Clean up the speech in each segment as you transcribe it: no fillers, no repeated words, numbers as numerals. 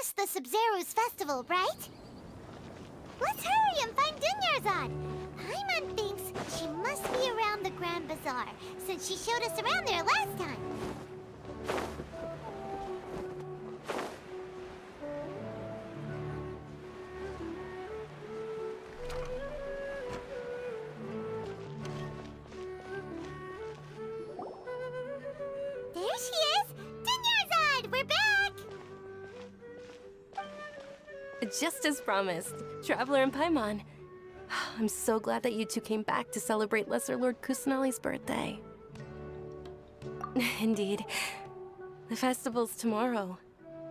It's the Sub-Zero's festival, right? Let's hurry and find Dunyarzad. Paimon thinks she must be around the Grand Bazaar, since she showed us around there last time. There she is! Dunyarzad, we're back! Just as promised, Traveler and Paimon. I'm so glad that you two came back to celebrate Lesser Lord Kusanali's birthday. Indeed. The festival's tomorrow.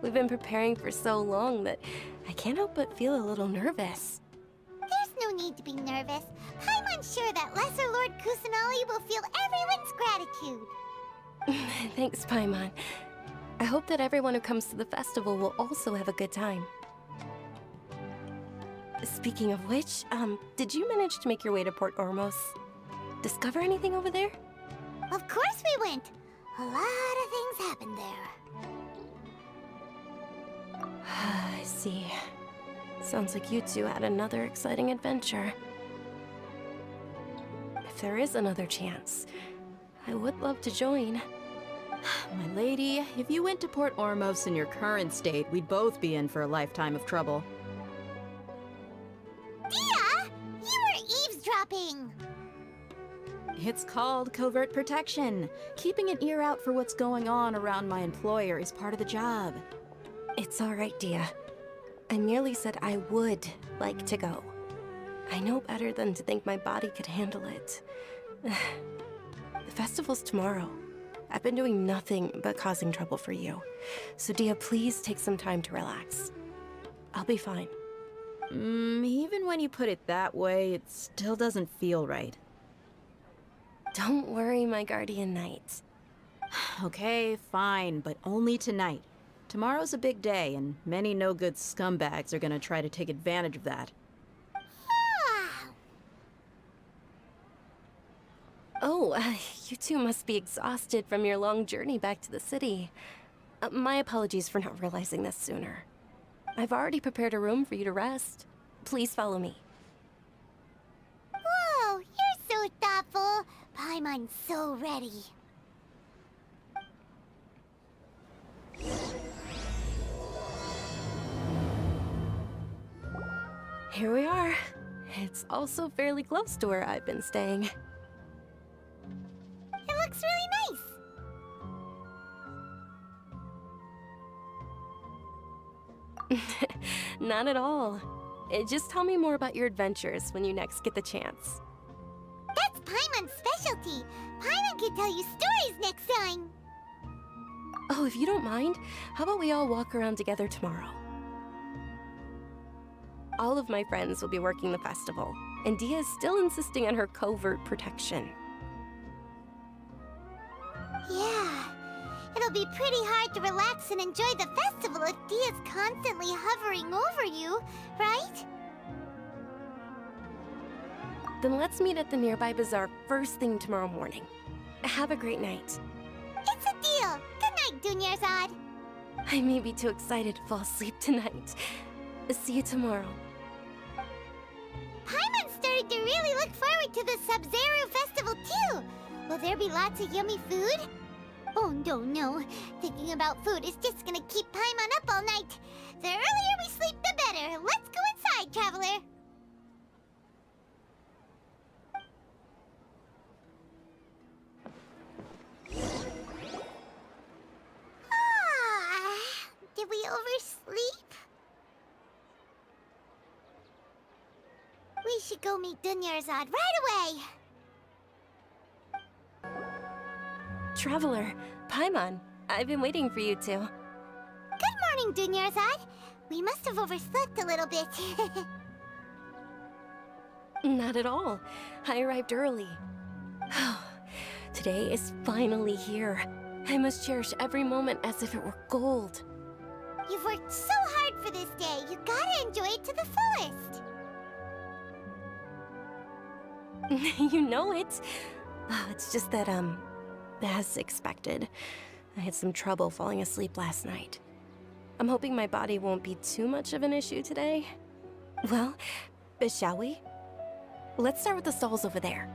We've been preparing for so long that I can't help but feel a little nervous. There's no need to be nervous. Paimon's sure that Lesser Lord Kusanali will feel everyone's gratitude. Thanks, Paimon. I hope that everyone who comes to the festival will also have a good time. Speaking of which, did you manage to make your way to Port Ormos? Discover anything over there? Of course we went. A lot of things happened there. I see. Sounds like you two had another exciting adventure. If there is another chance, I would love to join. My lady, if you went to Port Ormos in your current state, we'd both be in for a lifetime of trouble. Dia! You were eavesdropping! It's called covert protection. Keeping an ear out for what's going on around my employer is part of the job. It's all right, Dia. I merely said I would like to go. I know better than to think my body could handle it. The festival's tomorrow. I've been doing nothing but causing trouble for you. So Dia, please take some time to relax. I'll be fine. Even when you put it that way, it still doesn't feel right. Don't worry, my guardian knight. Okay, fine, but only tonight. Tomorrow's a big day, and many no-good scumbags are gonna try to take advantage of that. Oh, you two must be exhausted from your long journey back to the city. My apologies for not realizing this sooner. I've already prepared a room for you to rest. Please follow me. Whoa, you're so thoughtful. Paimon's so ready. Here we are. It's also fairly close to where I've been staying. It looks really nice. Not at all. Just tell me more about your adventures when you next get the chance. That's Paimon's specialty. Paimon can tell you stories next time. Oh, if you don't mind, how about we all walk around together tomorrow? All of my friends will be working the festival, and Dia is still insisting on her covert protection. Yeah, it'll be pretty hard to relax and enjoy the festival if Dia's constantly hovering over you, right? Then let's meet at the nearby bazaar first thing tomorrow morning. Have a great night. It's a deal. Good night, Dunyarzad. I may be too excited to fall asleep tonight. See you tomorrow. Paimon started to really look forward to the Sub-Zero festival too. Will there be lots of yummy food? Oh no. Thinking about food is just gonna keep Paimon up all night. The earlier we sleep, the better. Let's go inside, Traveler. Did we oversleep? We should go meet Dunyarzad right away. Traveler, Paimon, I've been waiting for you two. Good morning, Dunyarzad. We must have overslept a little bit. Not at all. I arrived early. Today is finally here. I must cherish every moment as if it were gold. You've worked so hard for this day. You gotta enjoy it to the fullest. You know it. It's just that, as expected, I had some trouble falling asleep last night. I'm hoping my body won't be too much of an issue today. Well, shall we? Let's start with the stalls over there.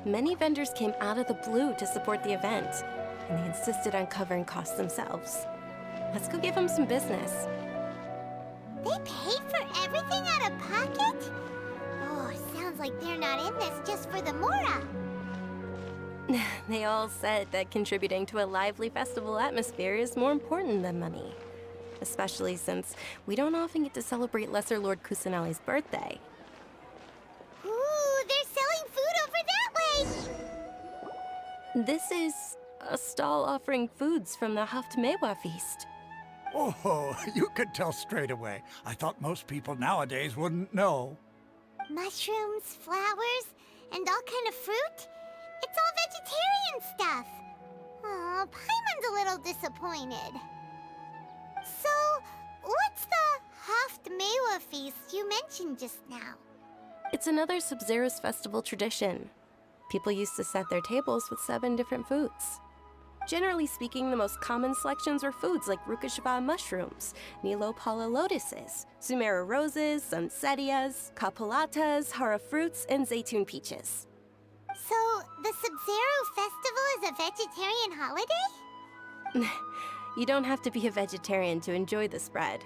Many vendors came out of the blue to support the event, and they insisted on covering costs themselves. Let's go give them some business. They paid for everything out of pocket? Oh, sounds like they're not in this just for the Mora. They all said that contributing to a lively festival atmosphere is more important than money. Especially since we don't often get to celebrate Lesser Lord Kusanali's birthday. Ooh, they're selling food over that way! This is a stall offering foods from the Haftmewa feast. Oh, you could tell straight away. I thought most people nowadays wouldn't know. Mushrooms, flowers, and all kind of fruit? It's all vegetarian stuff. Oh, Paimon's a little disappointed. So, what's the Haftmewa feast you mentioned just now? It's another Sub-Zero's festival tradition. People used to set their tables with 7 different foods. Generally speaking, the most common selections were foods like Rukashva mushrooms, Nilopala lotuses, Sumera roses, Sunsetias, Kapalatas, Hara fruits, and Zaytun peaches. So, the Sub-Zero festival is a vegetarian holiday? You don't have to be a vegetarian to enjoy the spread.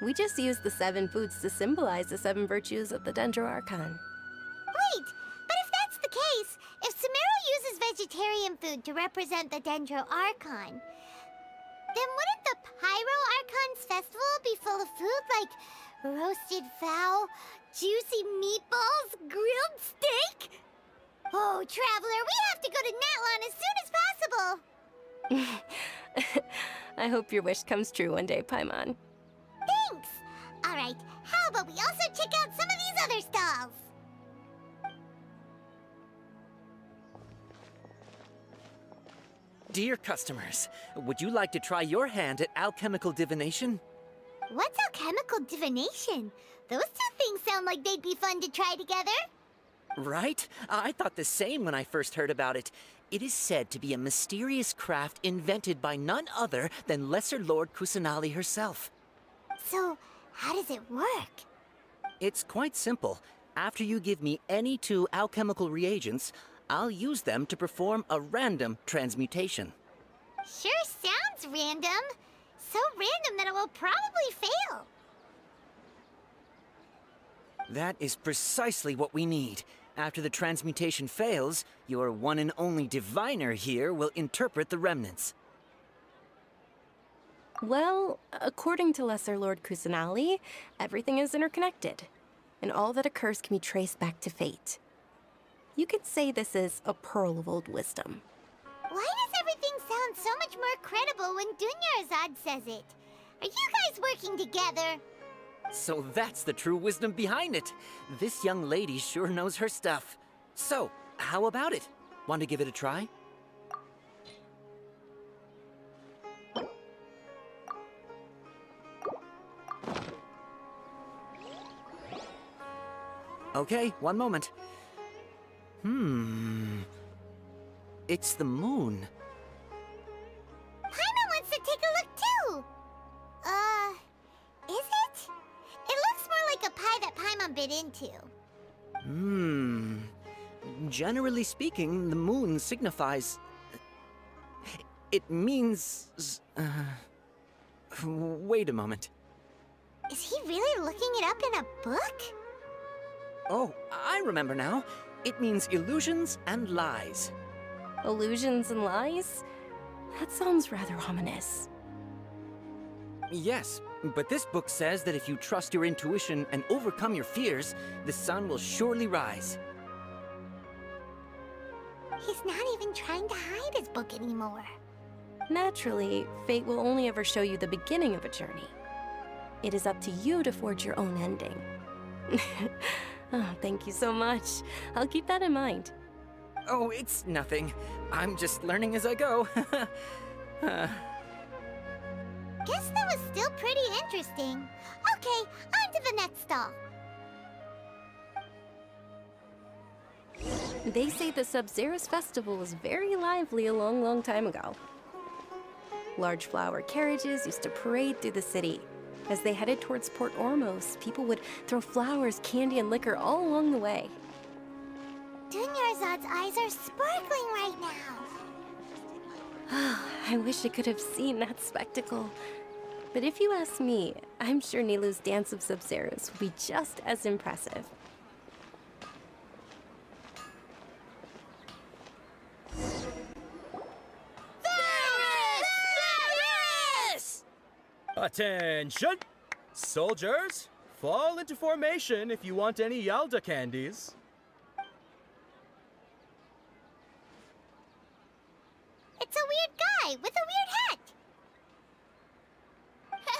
We just use the 7 foods to symbolize the 7 virtues of the Dendro Archon. Wait, but if that's the case, if Sumero uses vegetarian food to represent the Dendro Archon, then wouldn't the Pyro Archon's festival be full of food like roasted fowl, juicy meatballs, grilled steak? Oh, Traveler, we have to go to Natlan as soon as possible! I hope your wish comes true one day, Paimon. Thanks! Alright, how about we also check out some of these other stalls? Dear customers, would you like to try your hand at alchemical divination? What's alchemical divination? Those two things sound like they'd be fun to try together. Right? I thought the same when I first heard about it. It is said to be a mysterious craft invented by none other than Lesser Lord Kusanali herself. So, how does it work? It's quite simple. After you give me any 2 alchemical reagents, I'll use them to perform a random transmutation. Sure sounds random. So random that it will probably fail. That is precisely what we need. After the transmutation fails, your one and only diviner here will interpret the remnants. Well, according to Lesser Lord Kusanali, everything is interconnected, and all that occurs can be traced back to fate. You could say this is a pearl of old wisdom. Why does everything sound so much more credible when Dunyarzad says it? Are you guys working together? So that's the true wisdom behind it. This young lady sure knows her stuff. So, how about it? Want to give it a try? Okay, one moment. It's the moon. Paimon wants to take a look too! Is it? It looks more like a pie that Paimon bit into. Generally speaking, the moon signifies... It means... Wait a moment. Is he really looking it up in a book? Oh, I remember now. It means illusions and lies. Illusions and lies? That sounds rather ominous. Yes, but this book says that if you trust your intuition and overcome your fears, the sun will surely rise. He's not even trying to hide his book anymore. Naturally, fate will only ever show you the beginning of a journey. It is up to you to forge your own ending. Oh, thank you so much. I'll keep that in mind. Oh, it's nothing. I'm just learning as I go. Guess that was still pretty interesting. Okay, on to the next stall. They say the Sub-Zerus festival was very lively a long, long time ago. Large flower carriages used to parade through the city. As they headed towards Port Ormos, people would throw flowers, candy, and liquor all along the way. Dunyarzad's eyes are sparkling right now. I wish I could have seen that spectacle. But if you ask me, I'm sure Nilou's Dance of Sub-Zerus will be just as impressive. Attention! Soldiers, fall into formation if you want any Yalda candies. It's a weird guy with a weird hat.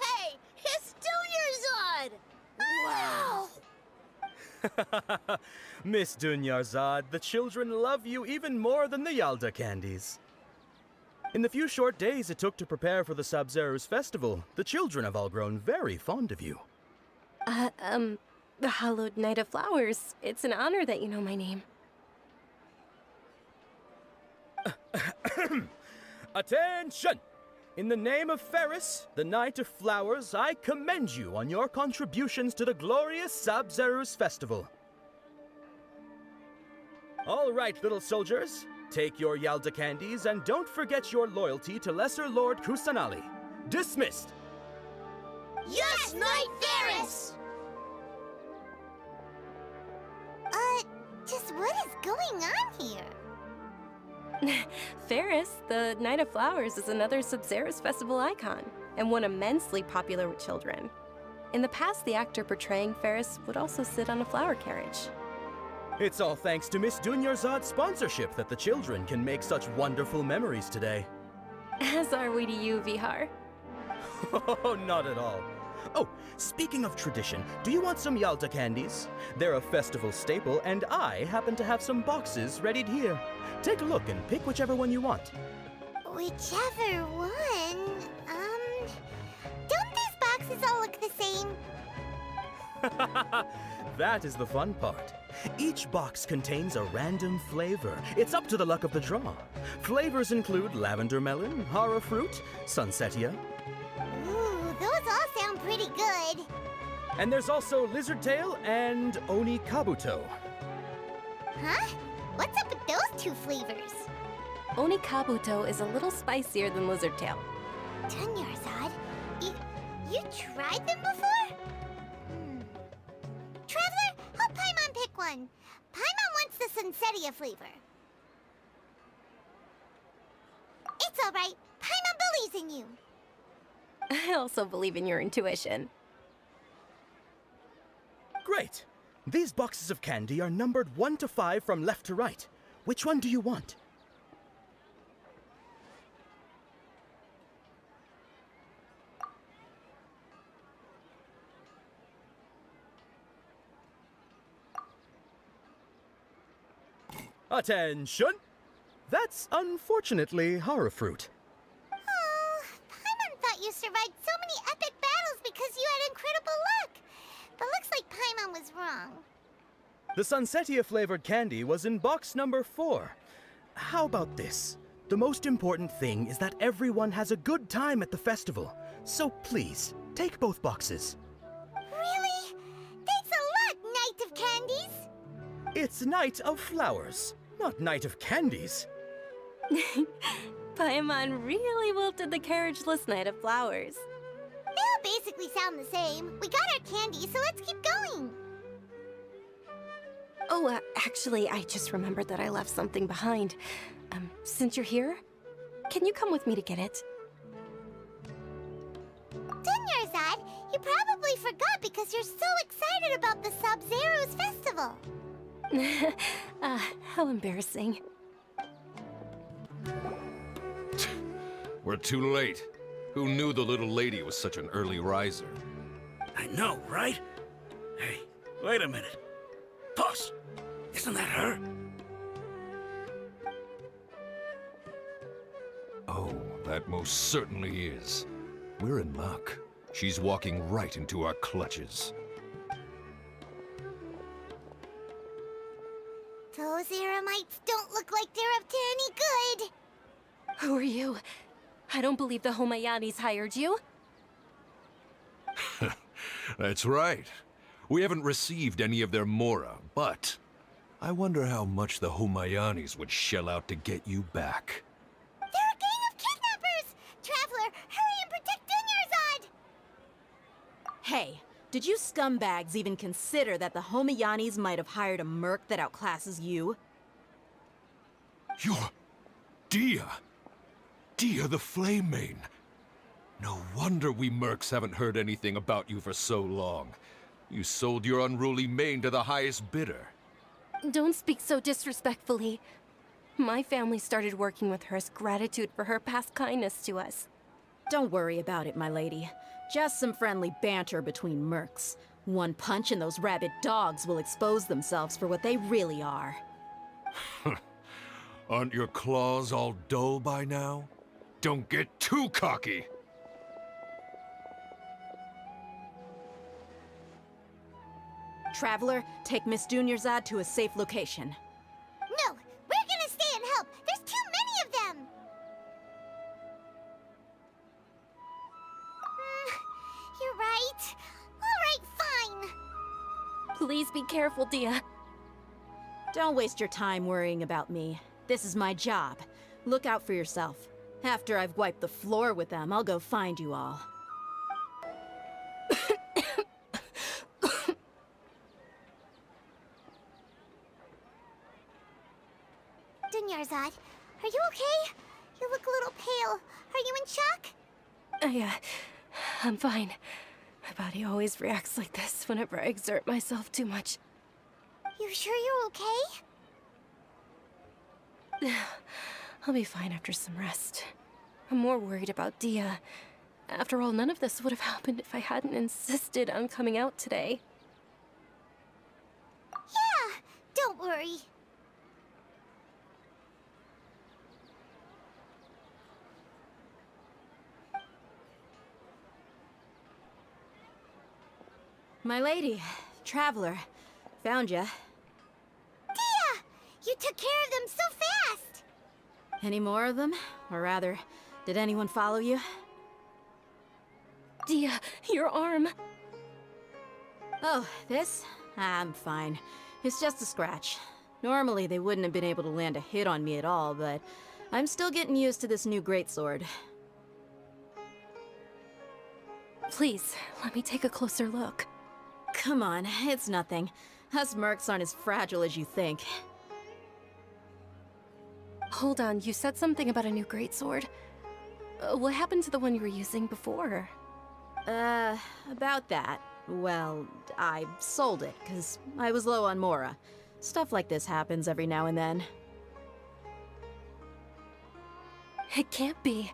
Hey, it's Dunyarzad! Wow! Miss Dunyarzad, the children love you even more than the Yalda candies. In the few short days it took to prepare for the Sub-Zerus festival, the children have all grown very fond of you. The Hallowed Night of Flowers. It's an honor that you know my name. Attention! In the name of Ferris, the Knight of Flowers, I commend you on your contributions to the glorious Sub-Zerus festival. All right, little soldiers. Take your Yalda candies and don't forget your loyalty to Lesser Lord Kusanali. Dismissed! Yes, Knight Ferris! Just what is going on here? Ferris, the Night of Flowers, is another Sub-Zerus festival icon, and one immensely popular with children. In the past, the actor portraying Ferris would also sit on a flower carriage. It's all thanks to Miss Dunyarzad's sponsorship that the children can make such wonderful memories today. As are we to you, Vihar. Oh, not at all. Oh, speaking of tradition, do you want some Yalda candies? They're a festival staple, and I happen to have some boxes readied here. Take a look and pick whichever one you want. Whichever one. Don't these boxes all look the same? That is the fun part. Each box contains a random flavor. It's up to the luck of the draw. Flavors include lavender melon, hara fruit, sunsetia. Ooh, those all sound pretty good. And there's also lizard tail and oni kabuto. Huh? What's up with those two flavors? Oni Kabuto is a little spicier than Lizard Tail. Dunyarzad, you tried them before? Traveler, help Paimon pick one. Paimon wants the Sunsetia flavor. It's all right. Paimon believes in you. I also believe in your intuition. Great. These boxes of candy are numbered 1 to 5 from left to right. Which one do you want? Attention! That's unfortunately hara fruit. Oh, Paimon thought you survived so many epic battles because you had incredible luck. But looks like Paimon was wrong. The Sunsetia flavored candy was in box number 4. How about this? The most important thing is that everyone has a good time at the festival. So please, take both boxes. Really? Thanks a lot, Knight of Candies. It's Night of Flowers, not Night of Candies. Paimon really wilted the carriageless Night of Flowers. They all basically sound the same. We got our candy, so let's keep going. Oh, actually, I just remembered that I left something behind. Since you're here, can you come with me to get it? Dunyarzad, you probably forgot because you're so excited about the Sub-Zerus festival. How embarrassing. We're too late. Who knew the little lady was such an early riser? I know, right? Hey, wait a minute. Boss, isn't that her? Oh, that most certainly is. We're in luck. She's walking right into our clutches. Those I don't believe the Homayanis hired you. That's right. We haven't received any of their mora, but I wonder how much the Homayanis would shell out to get you back. They're a gang of kidnappers! Traveler, hurry and protect Dunyarzad! Hey, did you scumbags even consider that the Homayanis might have hired a merc that outclasses you? You're... Dia! Dia the Flame Mane! No wonder we mercs haven't heard anything about you for so long. You sold your unruly mane to the highest bidder. Don't speak so disrespectfully. My family started working with her as gratitude for her past kindness to us. Don't worry about it, my lady. Just some friendly banter between mercs. One punch and those rabid dogs will expose themselves for what they really are. Aren't your claws all dull by now? Don't get too cocky! Traveler, take Miss Dunyarzad to a safe location. No, we're gonna stay and help. There's too many of them. You're right. All right, fine. Please be careful, Dia. Don't waste your time worrying about me. This is my job. Look out for yourself. After I've wiped the floor with them, I'll go find you all. Dunyarzad, are you okay? You look a little pale. Are you in shock? I'm fine. My body always reacts like this whenever I exert myself too much. You sure you're okay? I'll be fine after some rest. I'm more worried about Dia. After all, none of this would have happened if I hadn't insisted on coming out today. Yeah, don't worry. My lady, Traveler, found ya. Dia! You took care of them so fast! Any more of them? Or rather, did anyone follow you? Dia, your arm! Oh, this? I'm fine. It's just a scratch. Normally they wouldn't have been able to land a hit on me at all, but I'm still getting used to this new greatsword. Please, let me take a closer look. Come on, it's nothing. Us mercs aren't as fragile as you think. Hold on, you said something about a new greatsword. What happened to the one you were using before? About that. Well, I sold it, because I was low on mora. Stuff like this happens every now and then. It can't be.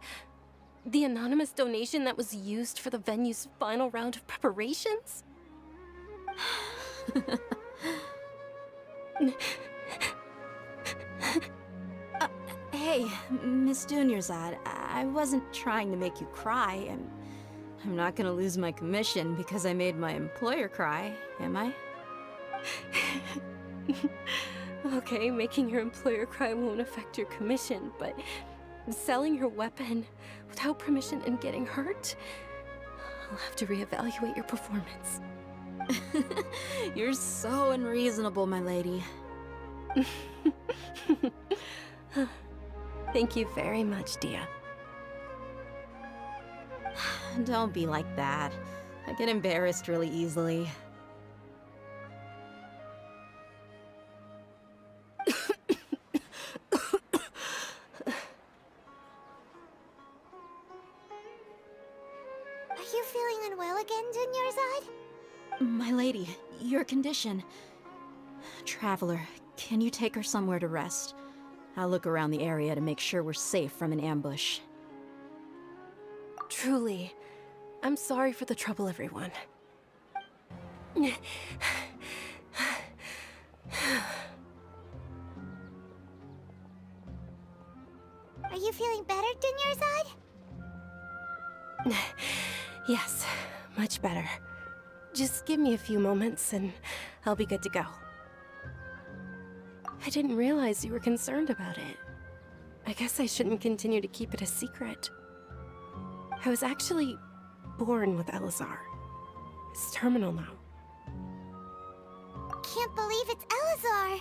The anonymous donation that was used for the venue's final round of preparations? Hey, Miss Dunyarzad, I wasn't trying to make you cry. I'm not gonna lose my commission because I made my employer cry, am I? Okay, making your employer cry won't affect your commission, but selling your weapon without permission and getting hurt? I'll have to reevaluate your performance. You're so unreasonable, my lady. Thank you very much, Dia. Don't be like that. I get embarrassed really easily. Are you feeling unwell again, Dunyarzad? My lady, your condition. Traveler, can you take her somewhere to rest? I'll look around the area to make sure we're safe from an ambush. Truly, I'm sorry for the trouble, everyone. Are you feeling better, Dunyarzad? Yes, much better. Just give me a few moments and I'll be good to go. I didn't realize you were concerned about it. I guess I shouldn't continue to keep it a secret. I was actually born with Elazar. It's terminal now. Can't believe it's Elazar.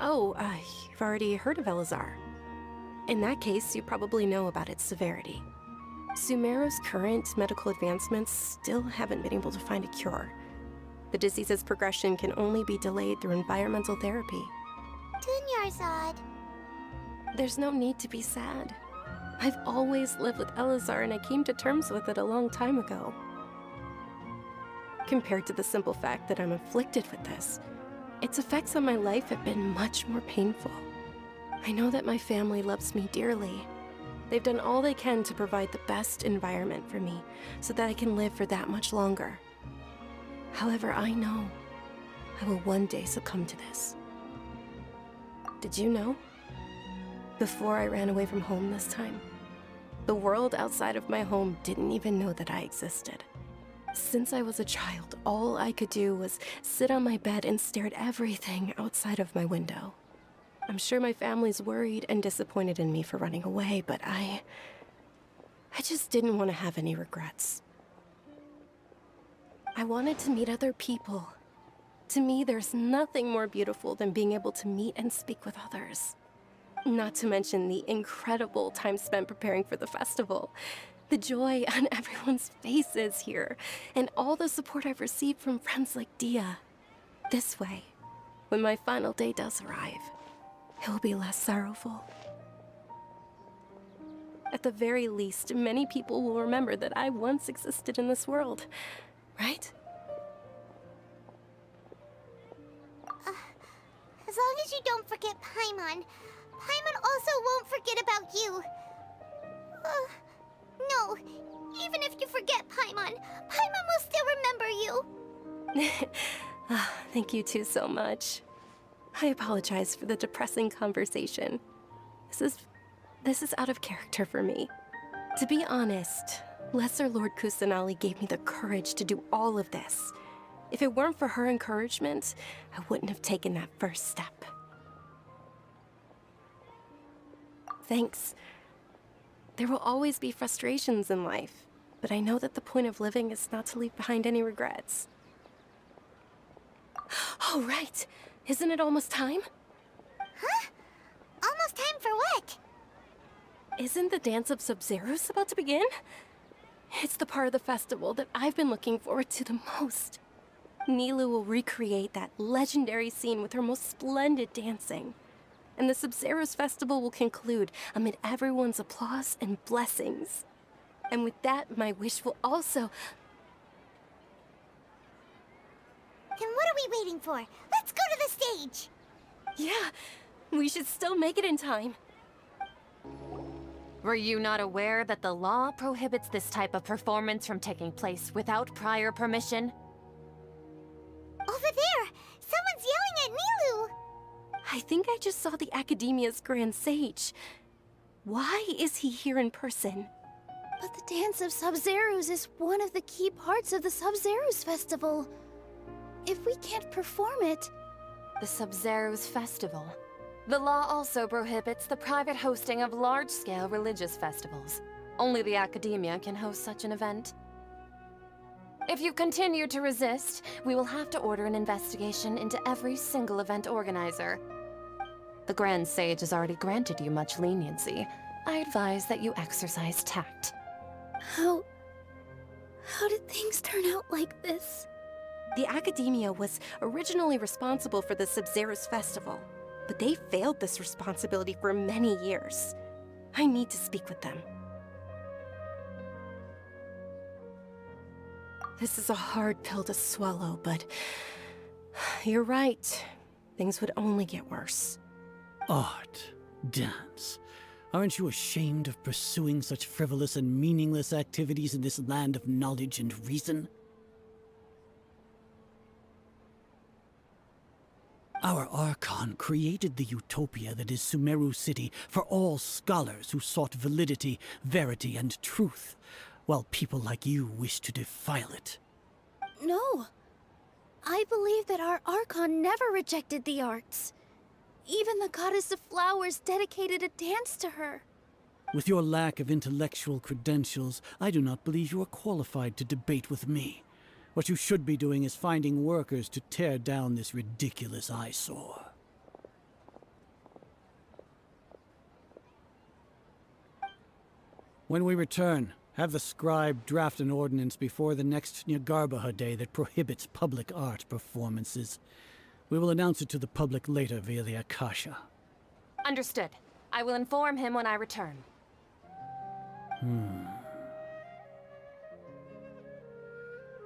Oh, you've already heard of Elazar. In that case, you probably know about its severity. Sumeru's current medical advancements still haven't been able to find a cure. The disease's progression can only be delayed through environmental therapy. Dunyarzad. There's no need to be sad. I've always lived with Elazar and I came to terms with it a long time ago. Compared to the simple fact that I'm afflicted with this, its effects on my life have been much more painful. I know that my family loves me dearly. They've done all they can to provide the best environment for me so that I can live for that much longer. However, I know I will one day succumb to this. Did you know? Before I ran away from home this time, the world outside of my home didn't even know that I existed. Since I was a child, all I could do was sit on my bed and stare at everything outside of my window. I'm sure my family's worried and disappointed in me for running away, but I just didn't want to have any regrets. I wanted to meet other people. To me, there's nothing more beautiful than being able to meet and speak with others. Not to mention the incredible time spent preparing for the festival. The joy on everyone's faces here, and all the support I've received from friends like Dia. This way, when my final day does arrive, it will be less sorrowful. At the very least, many people will remember that I once existed in this world, right? As long as you don't forget Paimon, Paimon also won't forget about you. No, even if you forget Paimon, Paimon will still remember you. Thank you two so much. I apologize for the depressing conversation. This is out of character for me. To be honest, Lesser Lord Kusanali gave me the courage to do all of this. If it weren't for her encouragement, I wouldn't have taken that first step. Thanks. There will always be frustrations in life, but I know that the point of living is not to leave behind any regrets. Oh, right. Isn't it almost time? Huh? Almost time for what? Isn't the Dance of Sub-Zeros about to begin? It's the part of the festival that I've been looking forward to the most. Nilu will recreate that legendary scene with her most splendid dancing. And the Sub-Zeros festival will conclude amid everyone's applause and blessings. And with that, my wish will also... Then what are we waiting for? Let's go to the stage! Yeah, we should still make it in time. Were you not aware that the law prohibits this type of performance from taking place without prior permission? Over there! Someone's yelling at Nilu! I think I just saw the Academia's Grand Sage. Why is he here in person? But the Dance of Sub-Zeros is one of the key parts of the Sub-Zeros festival. If we can't perform it... The Sub-Zeros festival. The law also prohibits the private hosting of large-scale religious festivals. Only the Academia can host such an event. If you continue to resist, we will have to order an investigation into every single event organizer. The Grand Sage has already granted you much leniency. I advise that you exercise tact. How did things turn out like this? The Academia was originally responsible for the Sub-Zeros festival, but they failed this responsibility for many years. I need to speak with them. This is a hard pill to swallow, but you're right. Things would only get worse. Art, dance. Aren't you ashamed of pursuing such frivolous and meaningless activities in this land of knowledge and reason? Our Archon created the utopia that is Sumeru City for all scholars who sought validity, verity, and truth, while people like you wish to defile it. No. I believe that our Archon never rejected the arts. Even the goddess of flowers dedicated a dance to her. With your lack of intellectual credentials, I do not believe you are qualified to debate with me. What you should be doing is finding workers to tear down this ridiculous eyesore. When we return, have the scribe draft an ordinance before the next Nyargarbaha Day that prohibits public art performances. We will announce it to the public later via the Akasha. Understood. I will inform him when I return.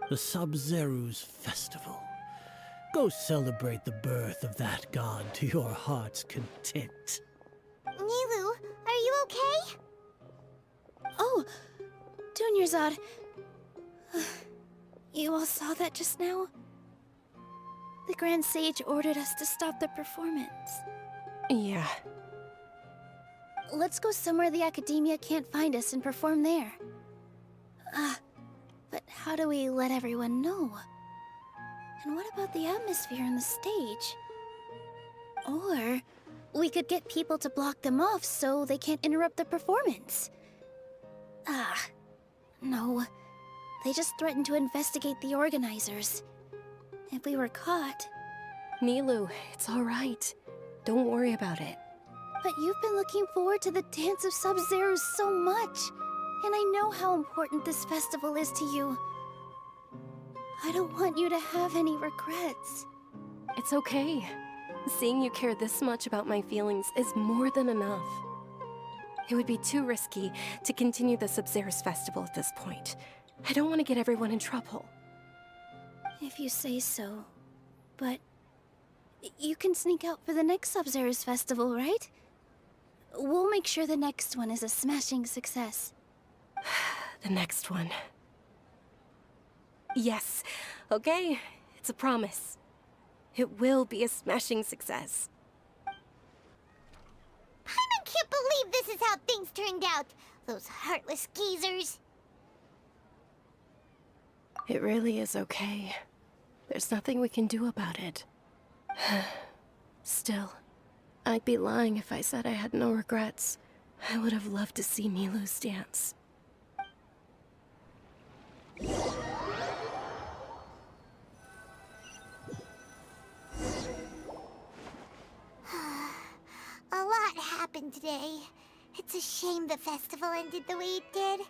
The Sub-Zeru's festival. Go celebrate the birth of that god to your heart's content. Nilu, are you okay? Oh, Dunyarzad. You all saw that just now? The Grand Sage ordered us to stop the performance. Yeah. Let's go somewhere the Academia can't find us and perform there. But how do we let everyone know? And what about the atmosphere on the stage? Or we could get people to block them off so they can't interrupt the performance. No. They just threatened to investigate the organizers. If we were caught... Nilu, it's all right. Don't worry about it. But you've been looking forward to the Dance of Sub-Zero so much. And I know how important this festival is to you. I don't want you to have any regrets. It's okay. Seeing you care this much about my feelings is more than enough. It would be too risky to continue the Sub-Zero's festival at this point. I don't want to get everyone in trouble. If you say so. But you can sneak out for the next Sub-Zero's festival, right? We'll make sure the next one is a smashing success. The next one. Yes. Okay. It's a promise. It will be a smashing success. Paimon can't believe this is how things turned out. Those heartless geezers. It really is okay. There's nothing we can do about it. Still, I'd be lying if I said I had no regrets. I would have loved to see Nilu's dance. A lot happened today. It's a shame the festival ended the way it did.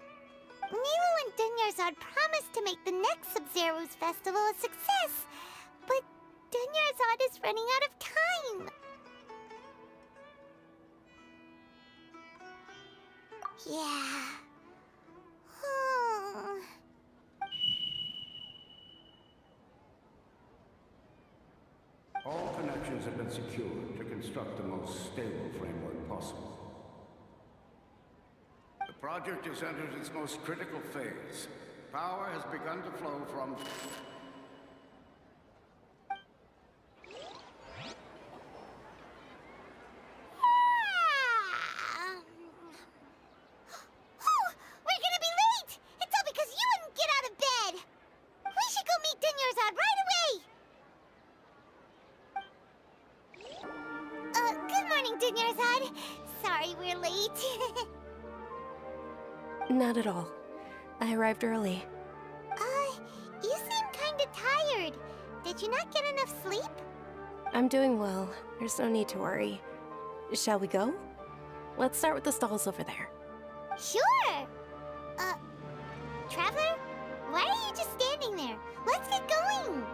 Nilu and Dunyarzad promised to make the next Sub-Zero's festival a success, but Dunyarzad is running out of time. Yeah. All connections have been secured to construct the most stable framework possible. The project has entered its most critical phase. Power has begun to flow from... We're gonna be late! It's all because you wouldn't get out of bed! We should go meet Dunyarzad right away! Good morning, Dunyarzad. Sorry we're late. Not at all. I arrived early. You seem kinda tired. Did you not get enough sleep? I'm doing well. There's no need to worry. Shall we go? Let's start with the stalls over there. Sure! Traveler? Why are you just standing there? Let's get going!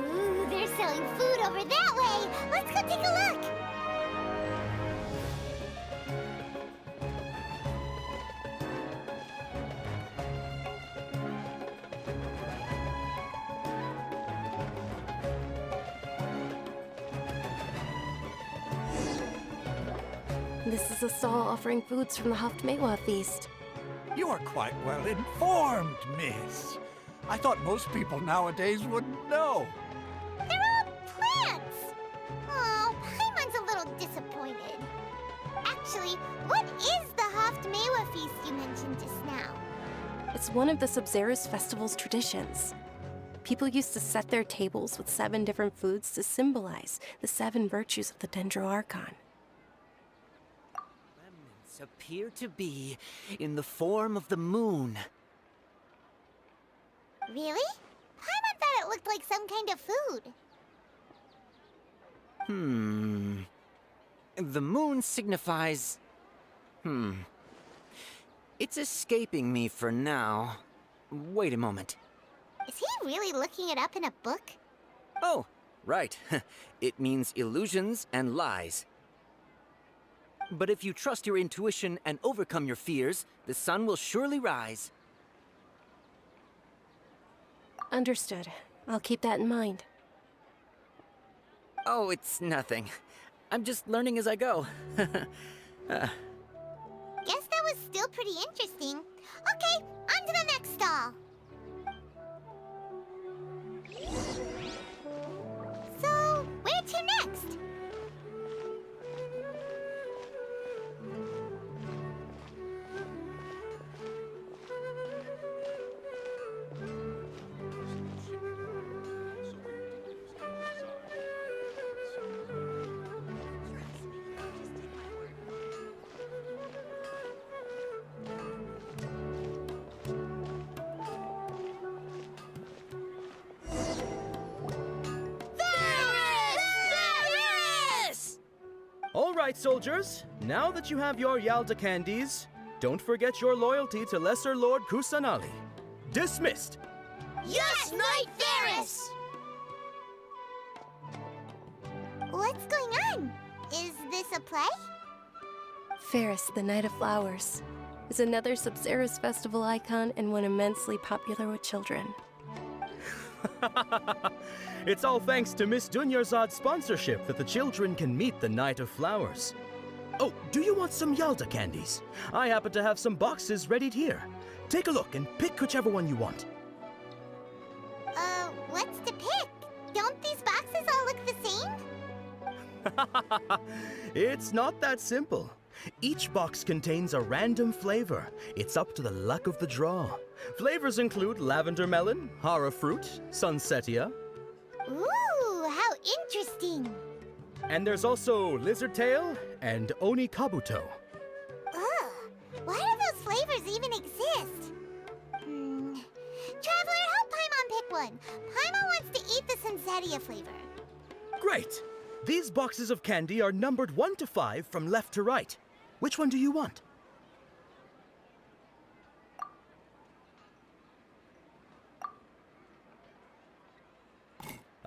Ooh, they're selling food over that way! Let's go take a look! This is a stall offering foods from the Haftmewa feast. You're quite well informed, miss. I thought most people nowadays wouldn't know. They're all plants! Oh, Paimon's a little disappointed. Actually, what is the Haftmewa feast you mentioned just now? It's one of the Sabzeruz Festival's traditions. People used to set their tables with 7 different foods to symbolize the 7 virtues of the Dendroarchon. Remnants appear to be in the form of the moon. Really? Paimon thought it looked like some kind of food. The moon signifies... It's escaping me for now. Wait a moment. Is he really looking it up in a book? Oh, right. It means illusions and lies. But if you trust your intuition and overcome your fears, the sun will surely rise. Understood. I'll keep that in mind. Oh, it's nothing. I'm just learning as I go. Guess that was still pretty interesting. Okay, on to the next stall. So, where to next? All right, soldiers. Now that you have your Yalda candies, don't forget your loyalty to Lesser Lord Kusanali. Dismissed! Yes, Knight Varys! What's going on? Is this a play? Ferris, the Knight of Flowers, is another Sabzeruz Festival icon and one immensely popular with children. It's all thanks to Miss Dunyarzad's sponsorship that the children can meet the Knight of Flowers. Oh, do you want some Yalda candies? I happen to have some boxes ready here. Take a look and pick whichever one you want. What's to pick? Don't these boxes all look the same? It's not that simple. Each box contains a random flavor. It's up to the luck of the draw. Flavors include lavender melon, hara fruit, sunsetia. Ooh, how interesting. And there's also lizard tail and oni kabuto. Ugh, why do those flavors even exist? Traveler, help Paimon pick one. Paimon wants to eat the sunsetia flavor. Great! These boxes of candy are numbered 1 to 5 from left to right. Which one do you want?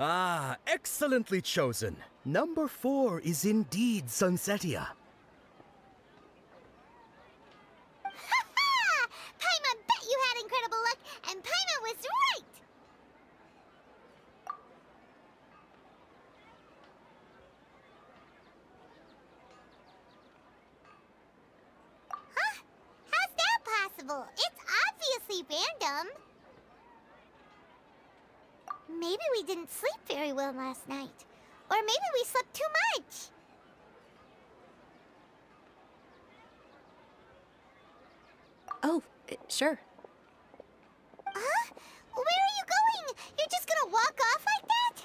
Ah, excellently chosen. Number 4 is indeed sunsetia. Ha-ha! Paimon bet you had incredible luck, and Paimon was right! Huh? How's that possible? It's obviously random. Maybe we didn't sleep very well last night. Or maybe we slept too much. Oh, sure. Huh? Where are you going? You're just gonna walk off like that?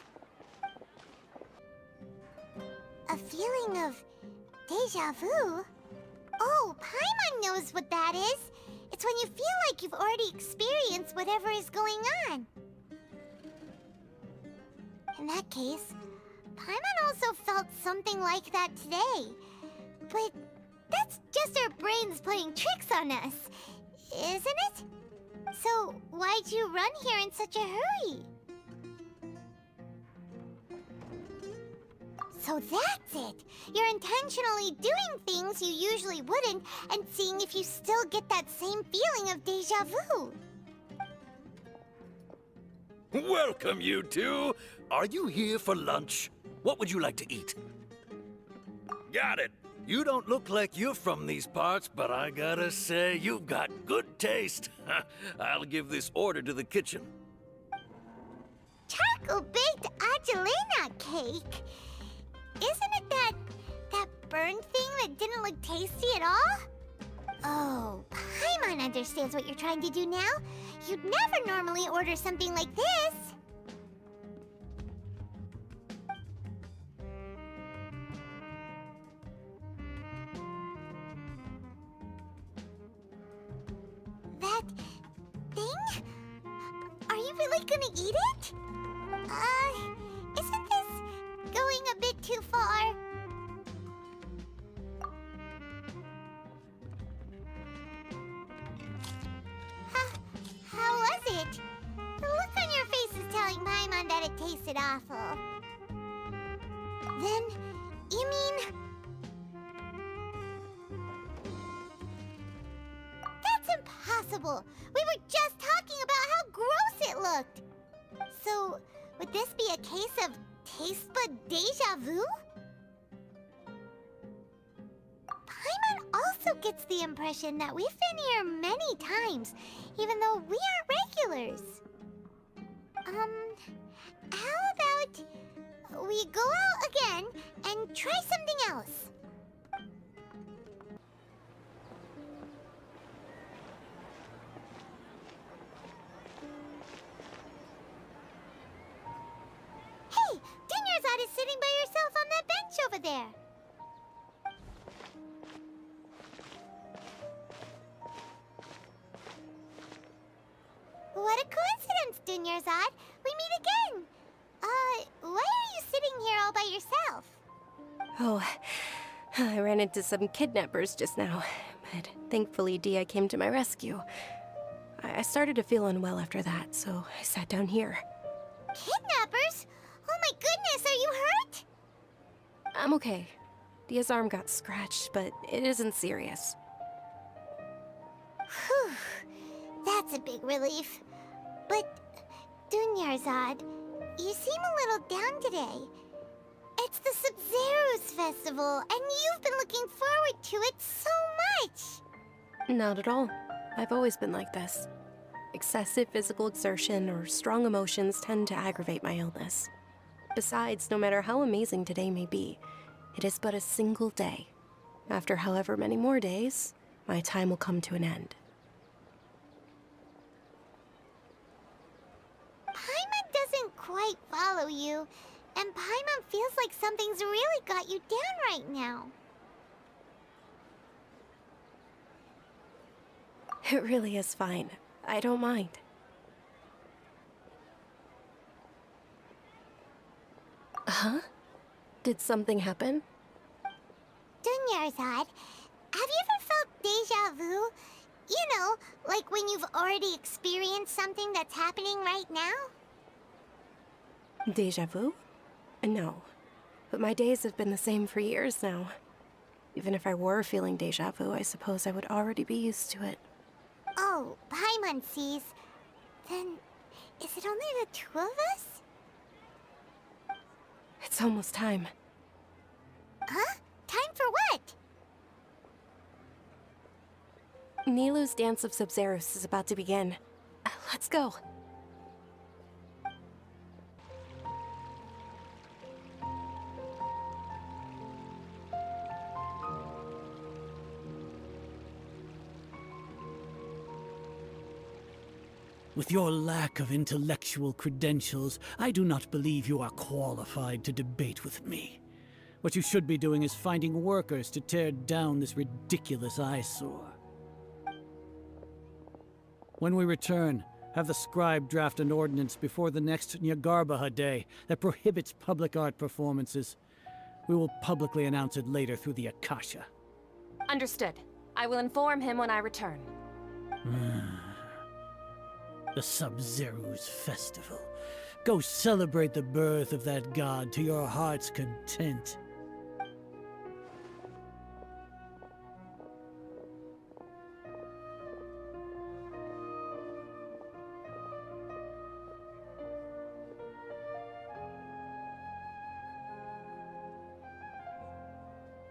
A feeling of deja vu? Oh, Paimon knows what that is. It's when you feel like you've already experienced whatever is going on. In that case, Paimon also felt something like that today. But that's just our brains playing tricks on us, isn't it? So why'd you run here in such a hurry? So that's it! You're intentionally doing things you usually wouldn't and seeing if you still get that same feeling of deja vu. Welcome, you two. Are you here for lunch? What would you like to eat? Got it. You don't look like you're from these parts, but I gotta say, you've got good taste. I'll give this order to the kitchen. Charcoal-baked Angelina cake? Isn't it that burned thing that didn't look tasty at all? Oh, Paimon understands what you're trying to do now. You'd never normally order something like this. That thing? Are you really gonna eat it? Isn't this going a bit too far? How was it? The look on your face is telling Paimon that it tasted awful. Then, you mean... That's impossible! We were just talking about how gross it looked! So, would this be a case of taste bud deja vu? Paimon also gets the impression that we've been here many times, even though we are regulars. How about we go out again and try something else? Hey, Dunyarzad is sitting by herself on that bench over there. What a coincidence, Dunyarzad. We meet again. Why are you sitting here all by yourself? Oh, I ran into some kidnappers just now, but thankfully Dia came to my rescue. I started to feel unwell after that, so I sat down here. Kidnappers? Oh my goodness, are you hurt? I'm okay. Dia's arm got scratched, but it isn't serious. Whew, that's a big relief. But, Dunyarzad, you seem a little down today. It's the Sub-Zero's festival, and you've been looking forward to it so much. Not at all. I've always been like this. Excessive physical exertion or strong emotions tend to aggravate my illness. Besides, no matter how amazing today may be, it is but a single day. After however many more days, my time will come to an end. Paimon doesn't quite follow you, and Paimon feels like something's really got you down right now. It really is fine. I don't mind. Huh? Did something happen? Dunyarzad, have you ever felt deja vu? You know, like when you've already experienced something that's happening right now? Deja vu? No. But my days have been the same for years now. Even if I were feeling deja vu, I suppose I would already be used to it. Oh, Paimon sees. Then, is it only the two of us? It's almost time. Huh? Time for what? Nilou's Dance of Sub-Zeros is about to begin. Let's go. With your lack of intellectual credentials, I do not believe you are qualified to debate with me. What you should be doing is finding workers to tear down this ridiculous eyesore. When we return, have the scribe draft an ordinance before the next Nyagarbha Day that prohibits public art performances. We will publicly announce it later through the Akasha. Understood. I will inform him when I return. The Sub-Zero's festival. Go celebrate the birth of that god to your heart's content.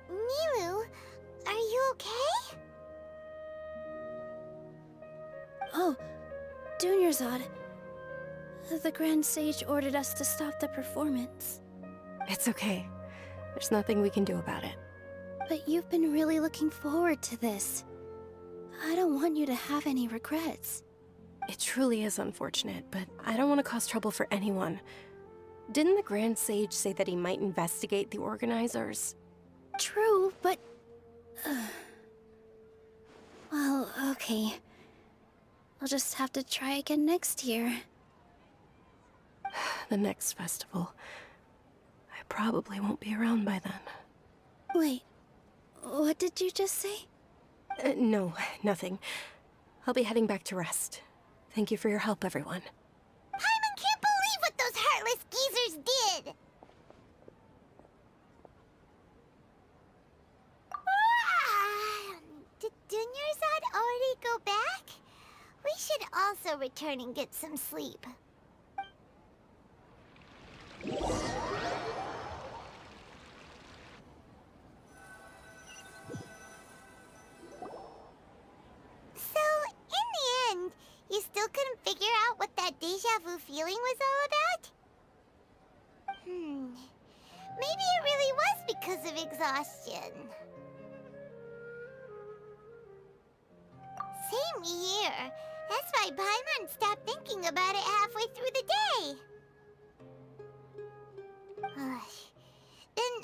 Nilou, are you okay? Oh, Dunyarzad. The Grand Sage ordered us to stop the performance. It's okay. There's nothing we can do about it. But you've been really looking forward to this. I don't want you to have any regrets. It truly is unfortunate, but I don't want to cause trouble for anyone. Didn't the Grand Sage say that he might investigate the organizers? True, but... well, okay. I'll just have to try again next year. The next festival. I probably won't be around by then. Wait, what did you just say? No, nothing. I'll be heading back to rest. Thank you for your help, everyone. Paimon can't believe what those heartless geezers did! Did Dunyarzad already go back? We should also return and get some sleep. So, in the end, you still couldn't figure out what that deja vu feeling was all about? Maybe it really was because of exhaustion. Same here. That's why Paimon stopped thinking about it halfway through the day. Then,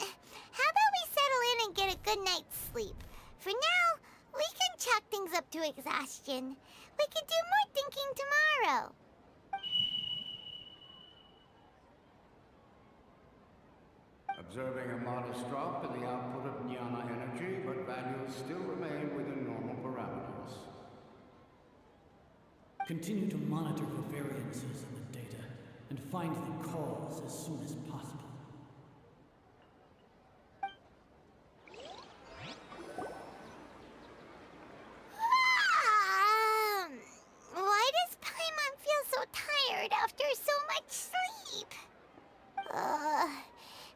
how about we settle in and get a good night's sleep? For now, we can chalk things up to exhaustion. We can do more thinking tomorrow. Observing a modest drop in the output of Jnana energy, but values still remain within normal parameters. Continue to monitor for variances in the data and find the cause as soon as possible. Why does Paimon feel so tired after so much sleep?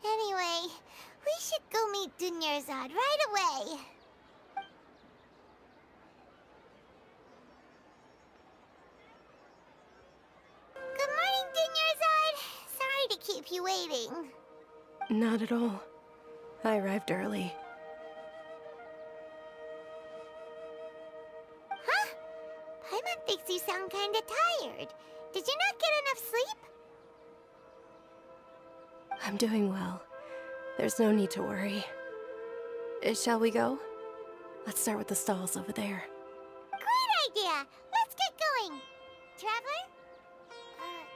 Anyway, we should go meet Dunyarzad right away. Good morning, Dunyarzad. Sorry to keep you waiting. Not at all. I arrived early. Huh? Paimon thinks you sound kinda tired. Did you not get enough sleep? I'm doing well. There's no need to worry. Shall we go? Let's start with the stalls over there. Great idea! Let's get going! Traveler? Hey.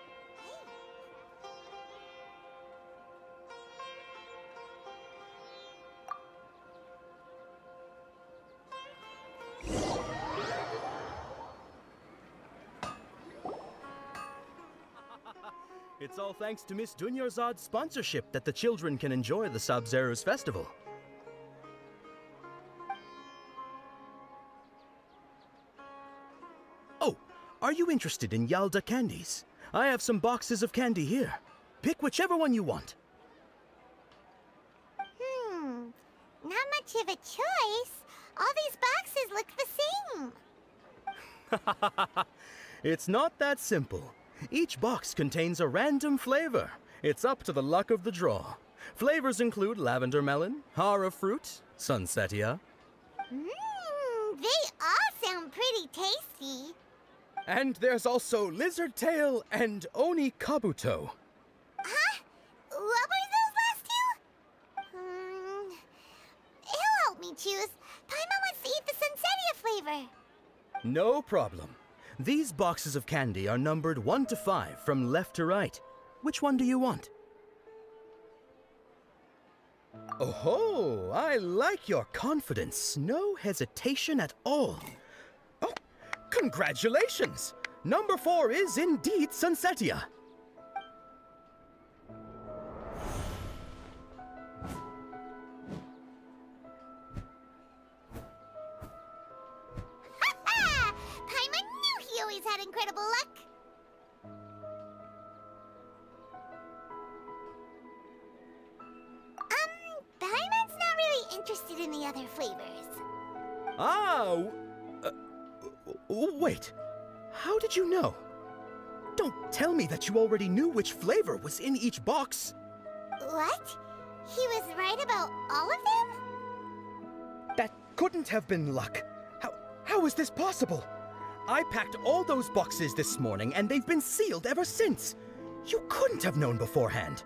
It's all thanks to Miss Dunyarzad's sponsorship that the children can enjoy the Sabzeruz festival. Oh, are you interested in Yalda candies? I have some boxes of candy here. Pick whichever one you want. Not much of a choice. All these boxes look the same. It's not that simple. Each box contains a random flavor. It's up to the luck of the draw. Flavors include lavender melon, hara fruit, sunsetia. They all sound pretty tasty. And there's also lizard tail and oni kabuto. Huh? What were those last two? He'll help me choose. Paimon wants to eat the sunsetia flavor. No problem. These boxes of candy are numbered 1 to 5 from left to right. Which one do you want? Oh, I like your confidence. No hesitation at all. Oh, congratulations! Number 4 is indeed sunsetia. Paimon knew he always had incredible luck. Paimon's not really interested in the other flavors. Wait. How did you know? Don't tell me that you already knew which flavor was in each box. What? He was right about all of them? That couldn't have been luck. How is this possible? I packed all those boxes this morning and they've been sealed ever since. You couldn't have known beforehand.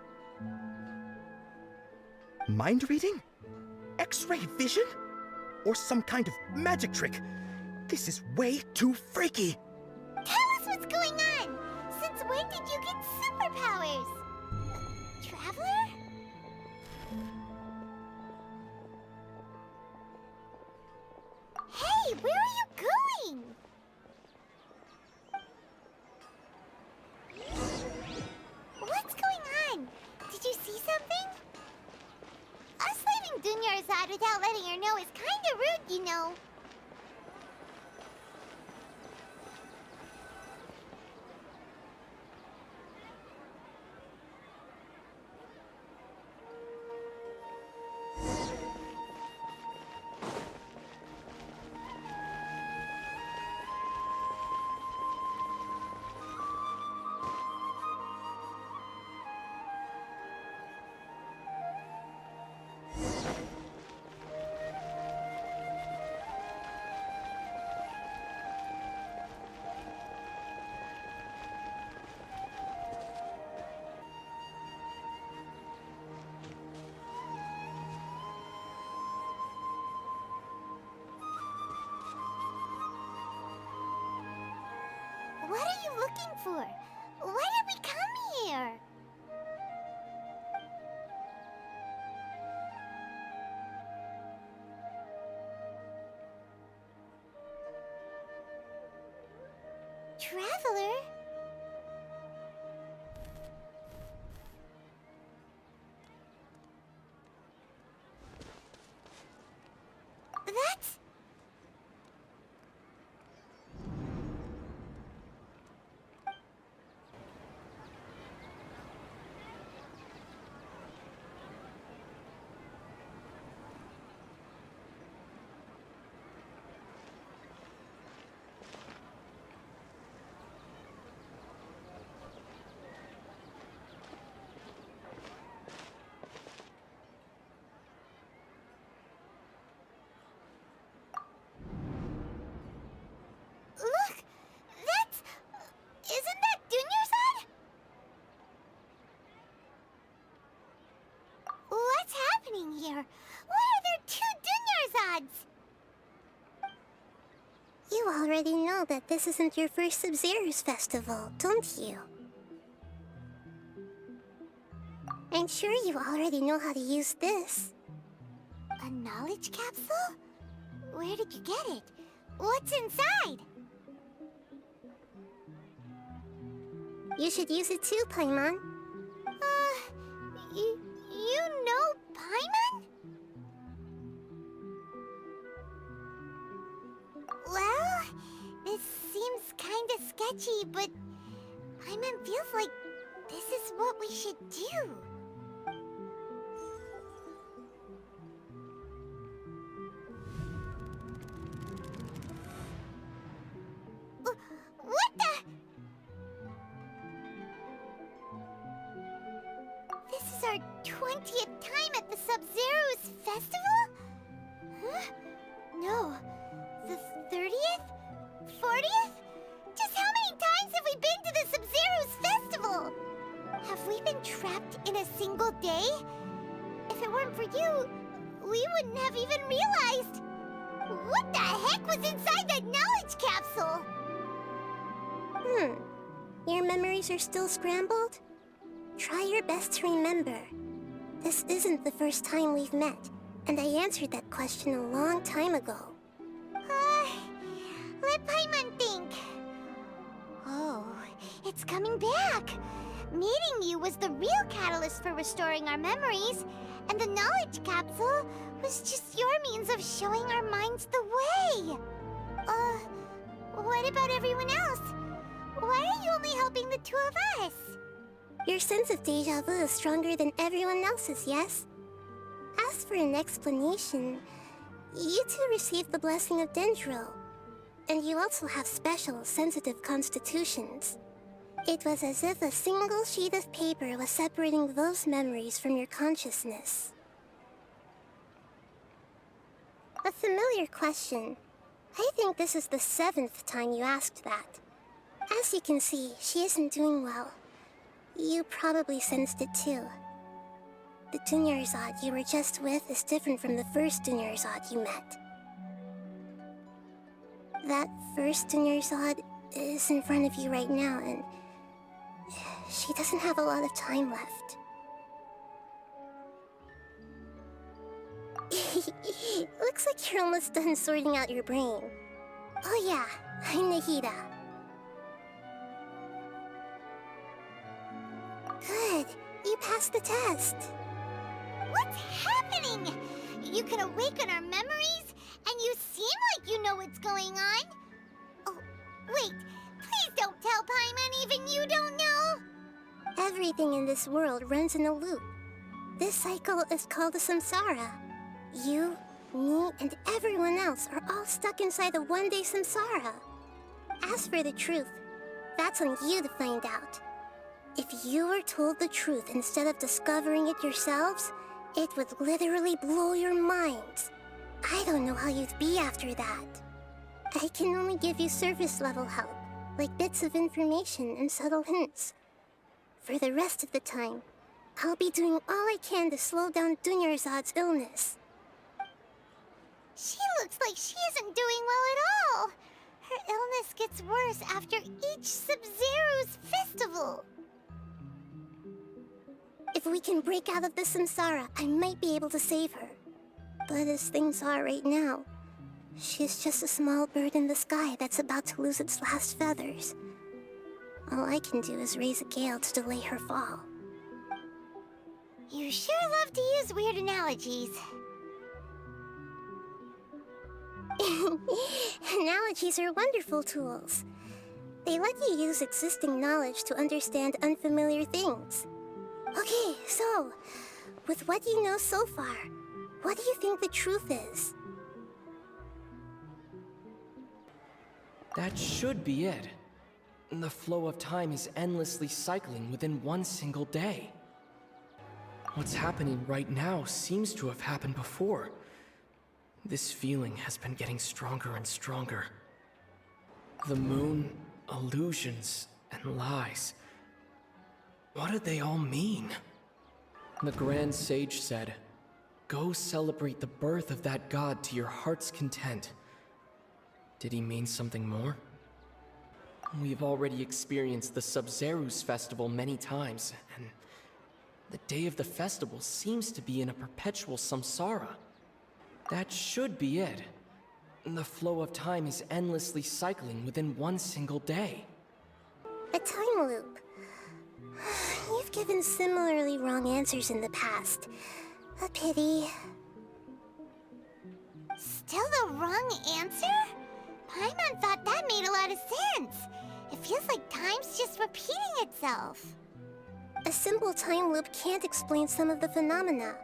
Mind reading? X-ray vision? Or some kind of magic trick? This is way too freaky. Tell us what's going on! Since when did you get superpowers? Traveler? Hey, where are you going? What's going on? Did you see something? Us leaving Dunyarzad without letting her know is kinda rude, you know. What are you looking for? Why did we come here? Traveler? That's... Look! That's... Isn't that Dunyarzad? What's happening here? Why are there two Dunyarzads? You already know that this isn't your first Sub-Zero's festival, don't you? I'm sure you already know how to use this. A knowledge capsule? Where did you get it? What's inside? You should use it too, Paimon. You know Paimon? Well, this seems kinda sketchy, but Paimon feels like this is what we should do. What the? This is our 20th time at the Sub-Zero's festival? Huh? No. The 30th? 40th? Just how many times have we been to the Sub-Zero's festival? Have we been trapped in a single day? If it weren't for you, we wouldn't have even realized. What the heck was inside that knowledge capsule? Your memories are still scrambled? Try your best to remember. This isn't the first time we've met, and I answered that question a long time ago. Let Paimon think. Oh, it's coming back. Meeting you was the real catalyst for restoring our memories, and the knowledge capsule was just your means of showing our minds the way. What about everyone else? Why are you only helping the two of us? Your sense of deja vu is stronger than everyone else's, yes? As for an explanation, you two received the blessing of Dendro, and you also have special, sensitive constitutions. It was as if a single sheet of paper was separating those memories from your consciousness. A familiar question. I think this is the 7th time you asked that. As you can see, she isn't doing well. You probably sensed it too. The Dunyarzad you were just with is different from the first Dunyarzad you met. That first Dunyarzad is in front of you right now, and she doesn't have a lot of time left. Looks like you're almost done sorting out your brain. Oh yeah, I'm Nahida. Good, you passed the test. What's happening? You can awaken our memories, and you seem like you know what's going on. Oh, wait, please don't tell Paimon even you don't know. Everything in this world runs in a loop. This cycle is called the samsara. You, me, and everyone else are all stuck inside the one-day samsara. As for the truth, that's on you to find out. If you were told the truth instead of discovering it yourselves, it would literally blow your minds. I don't know how you'd be after that. I can only give you surface-level help, like bits of information and subtle hints. For the rest of the time, I'll be doing all I can to slow down Dunyarzad's illness. She looks like she isn't doing well at all. Her illness gets worse after each Sub-Zero's festival. If we can break out of the samsara, I might be able to save her. But as things are right now, she's just a small bird in the sky that's about to lose its last feathers. All I can do is raise a gale to delay her fall. You sure love to use weird analogies. Analogies are wonderful tools. They let you use existing knowledge to understand unfamiliar things. Okay, so, with what you know so far, what do you think the truth is? That should be it. The flow of time is endlessly cycling within one single day. What's happening right now seems to have happened before. This feeling has been getting stronger and stronger. The moon, illusions, and lies. What do they all mean? The Grand Sage said, "Go celebrate the birth of that god to your heart's content." Did he mean something more? We've already experienced the Sub-Zero's festival many times, and the day of the festival seems to be in a perpetual samsara. That should be it. The flow of time is endlessly cycling within one single day. A time loop. You've given similarly wrong answers in the past. A pity. Still the wrong answer? Paimon thought that made a lot of sense. It feels like time's just repeating itself. A simple time loop can't explain some of the phenomena.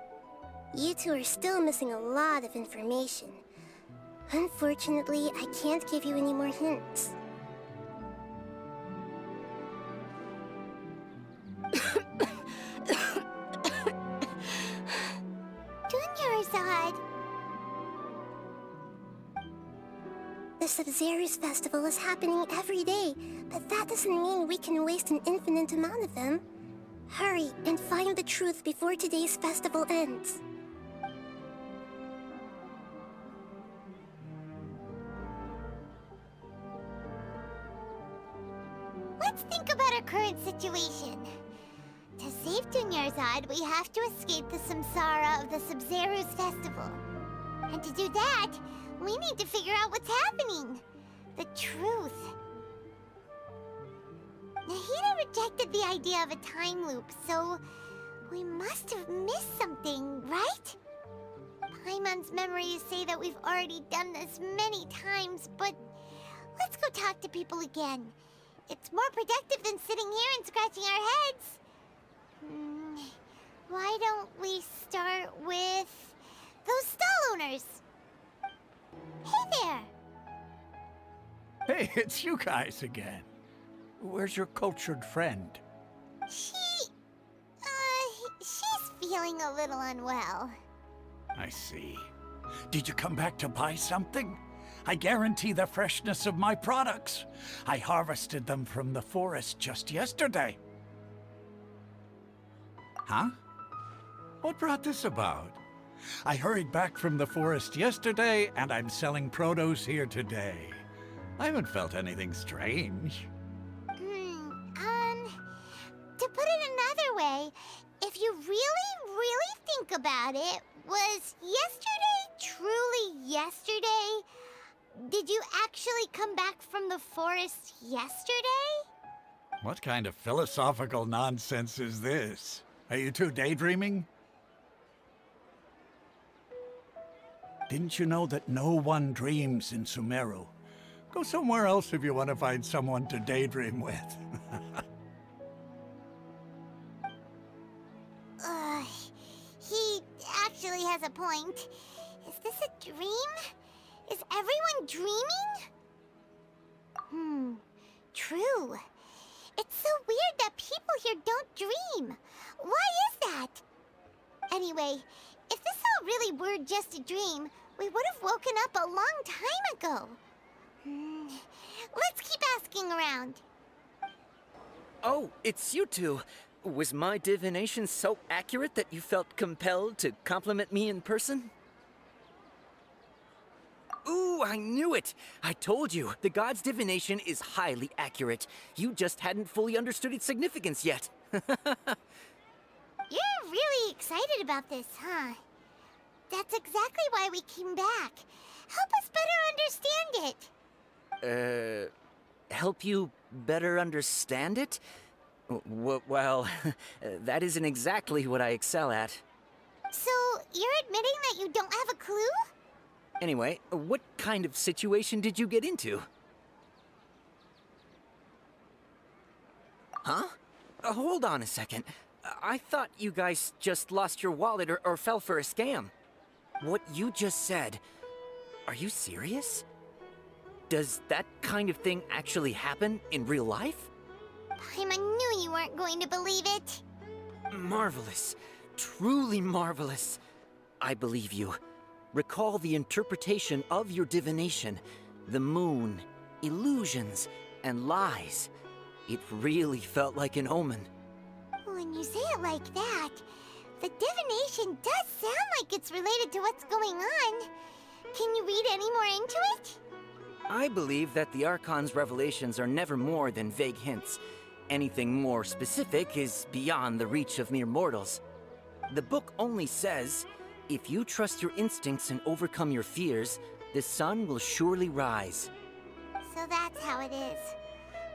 You two are still missing a lot of information. Unfortunately, I can't give you any more hints. Dunyarzad! The Sub-Zero's festival is happening every day, but that doesn't mean we can waste an infinite amount of them. Hurry and find the truth before today's festival ends. Let's think about our current situation. To save Dunyarzad, we have to escape the samsara of the Sub-Zero's festival. And to do that, we need to figure out what's happening. The truth. Nahida rejected the idea of a time loop, so we must have missed something, right? Paimon's memories say that we've already done this many times, but let's go talk to people again. It's more productive than sitting here and scratching our heads. Why don't we start with those stall owners? Hey there! Hey, it's you guys again. Where's your cultured friend? She's feeling a little unwell. I see. Did you come back to buy something? I guarantee the freshness of my products. I harvested them from the forest just yesterday. Huh? What brought this about? I hurried back from the forest yesterday, and I'm selling produce here today. I haven't felt anything strange. To put it another way, if you really think about it, was yesterday truly yesterday? Did you actually come back from the forest yesterday? What kind of philosophical nonsense is this? Are you two daydreaming? Didn't you know that no one dreams in Sumeru? Go somewhere else if you want to find someone to daydream with. He actually has a point. Is this a dream? Is everyone dreaming? True. It's so weird that people here don't dream. Why is that? Anyway, if this all really were just a dream, we would have woken up a long time ago. Let's keep asking around. Oh, it's you two. Was my divination so accurate that you felt compelled to compliment me in person? Ooh, I knew it! I told you, the god's divination is highly accurate. You just hadn't fully understood its significance yet. You're really excited about this, huh? That's exactly why we came back. Help us better understand it. Help you better understand it? Well, that isn't exactly what I excel at. So, you're admitting that you don't have a clue? Anyway, what kind of situation did you get into? Huh? Hold on a second. I thought you guys just lost your wallet or fell for a scam. What you just said, are you serious? Does that kind of thing actually happen in real life? Paimon knew you weren't going to believe it. Marvelous. Truly marvelous. I believe you. Recall the interpretation of your divination. The moon, illusions, and lies. It really felt like an omen. When you say it like that, the divination does sound like it's related to what's going on. Can you read any more into it? I believe that the Archon's revelations are never more than vague hints. Anything more specific is beyond the reach of mere mortals. The book only says, if you trust your instincts and overcome your fears, the sun will surely rise. So that's how it is.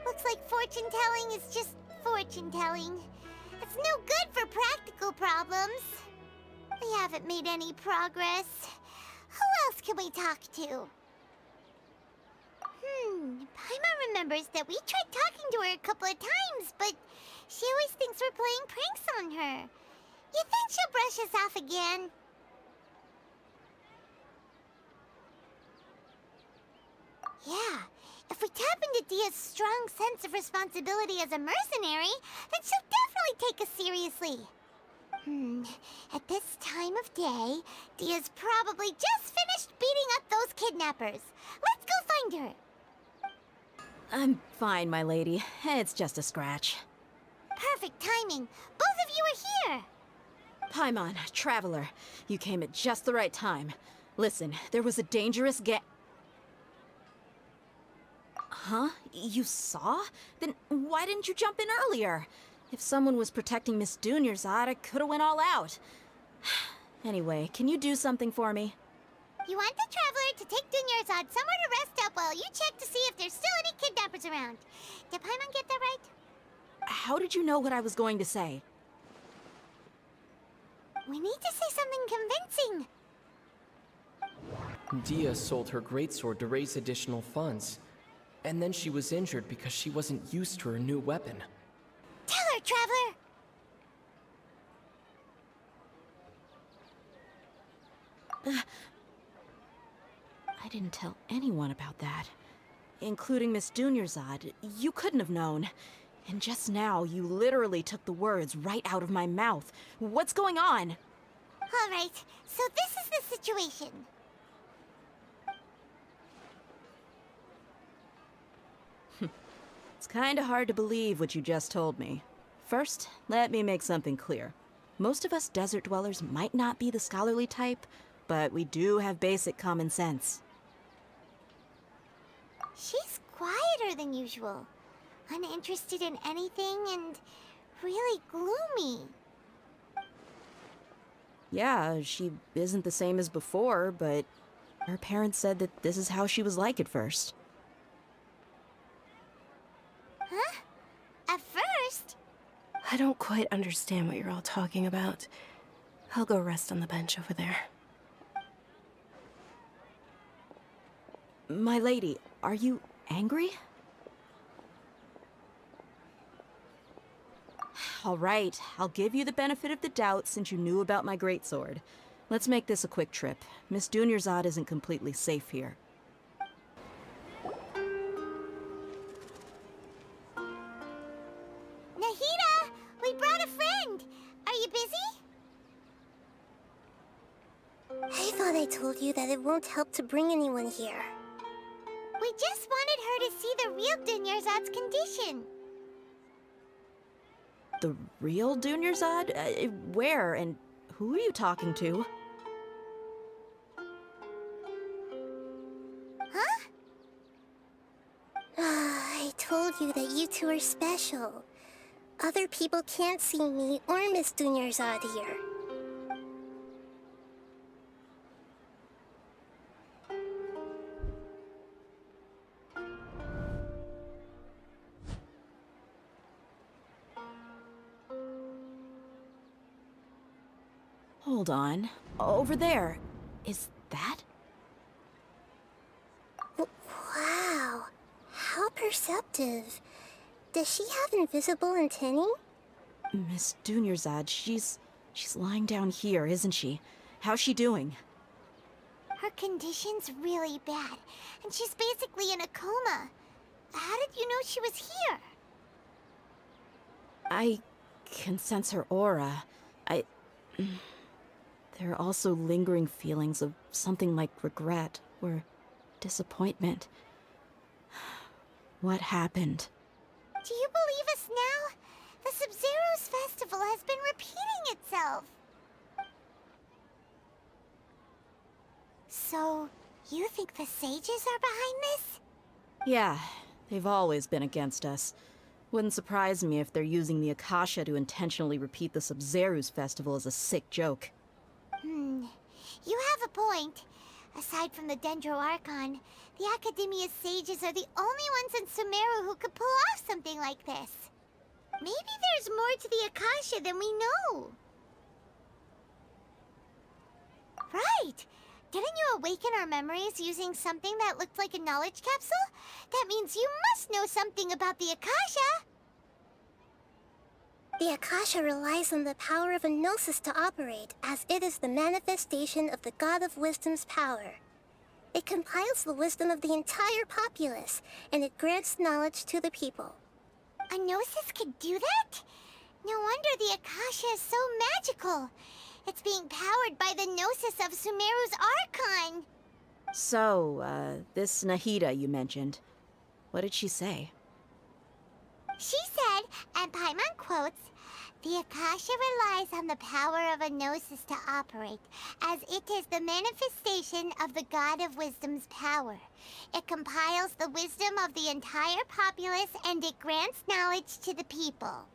Looks like fortune-telling is just fortune-telling. It's no good for practical problems. We haven't made any progress. Who else can we talk to? Paimon remembers that we tried talking to her a couple of times, but she always thinks we're playing pranks on her. You think she'll brush us off again? Yeah, if we tap into Dia's strong sense of responsibility as a mercenary, then she'll definitely take us seriously. At this time of day, Dia's probably just finished beating up those kidnappers. Let's go find her. I'm fine, my lady. It's just a scratch. Perfect timing. Both of you are here. Paimon, Traveler, you came at just the right time. Listen, there was a dangerous Huh? You saw? Then why didn't you jump in earlier? If someone was protecting Miss Dunyarzad, I could've went all out. Anyway, can you do something for me? You want the Traveler to take Dunyarzad somewhere to rest up while you check to see if there's still any kidnappers around. Did Paimon get that right? How did you know what I was going to say? We need to say something convincing. Dia sold her greatsword to raise additional funds. And then she was injured because she wasn't used to her new weapon. Tell her, Traveler! I didn't tell anyone about that. Including Miss Dunyarzad. You couldn't have known. And just now, you literally took the words right out of my mouth. What's going on? All right, so this is the situation. It's kinda hard to believe what you just told me. First, let me make something clear. Most of us desert dwellers might not be the scholarly type, but we do have basic common sense. She's quieter than usual, uninterested in anything, and really gloomy. Yeah, she isn't the same as before, but her parents said that this is how she was like at first. Huh? At first? I don't quite understand what you're all talking about. I'll go rest on the bench over there. My lady, are you angry? All right, I'll give you the benefit of the doubt since you knew about my greatsword. Let's make this a quick trip. Miss Dunyarzad isn't completely safe here. Nahida! We brought a friend! Are you busy? I thought I told you that it won't help to bring anyone here. We just wanted her to see the real Dunyarzad's condition. The real Dunyarzad? Where and who are you talking to? Huh? I told you that you two are special. Other people can't see me or Miss Dunyarzad here. Hold on. Over there. Is that? Wow. How perceptive. Does she have invisible antennae? Miss Dunyarzad, she's lying down here, isn't she? How's she doing? Her condition's really bad, and she's basically in a coma. How did you know she was here? I can sense her aura. There are also lingering feelings of something like regret or disappointment. What happened? Do you believe us now? The Sub-Zero's festival has been repeating itself. So, you think the sages are behind this? Yeah, they've always been against us. Wouldn't surprise me if they're using the Akasha to intentionally repeat the Sub-Zero's festival as a sick joke. You have a point. Aside from the Dendro Archon, the Academia's sages are the only ones in Sumeru who could pull off something like this. Maybe there's more to the Akasha than we know. Right! Didn't you awaken our memories using something that looked like a knowledge capsule? That means you must know something about the Akasha! The Akasha relies on the power of a gnosis to operate, as it is the manifestation of the God of Wisdom's power. It compiles the wisdom of the entire populace, and it grants knowledge to the people. A gnosis could do that? No wonder the Akasha is so magical. It's being powered by the gnosis of Sumeru's Archon. So, this Nahida you mentioned, what did she say? She said, and Paimon quotes, "The Akasha relies on the power of a gnosis to operate, as it is the manifestation of the God of Wisdom's power. It compiles the wisdom of the entire populace, and it grants knowledge to the people."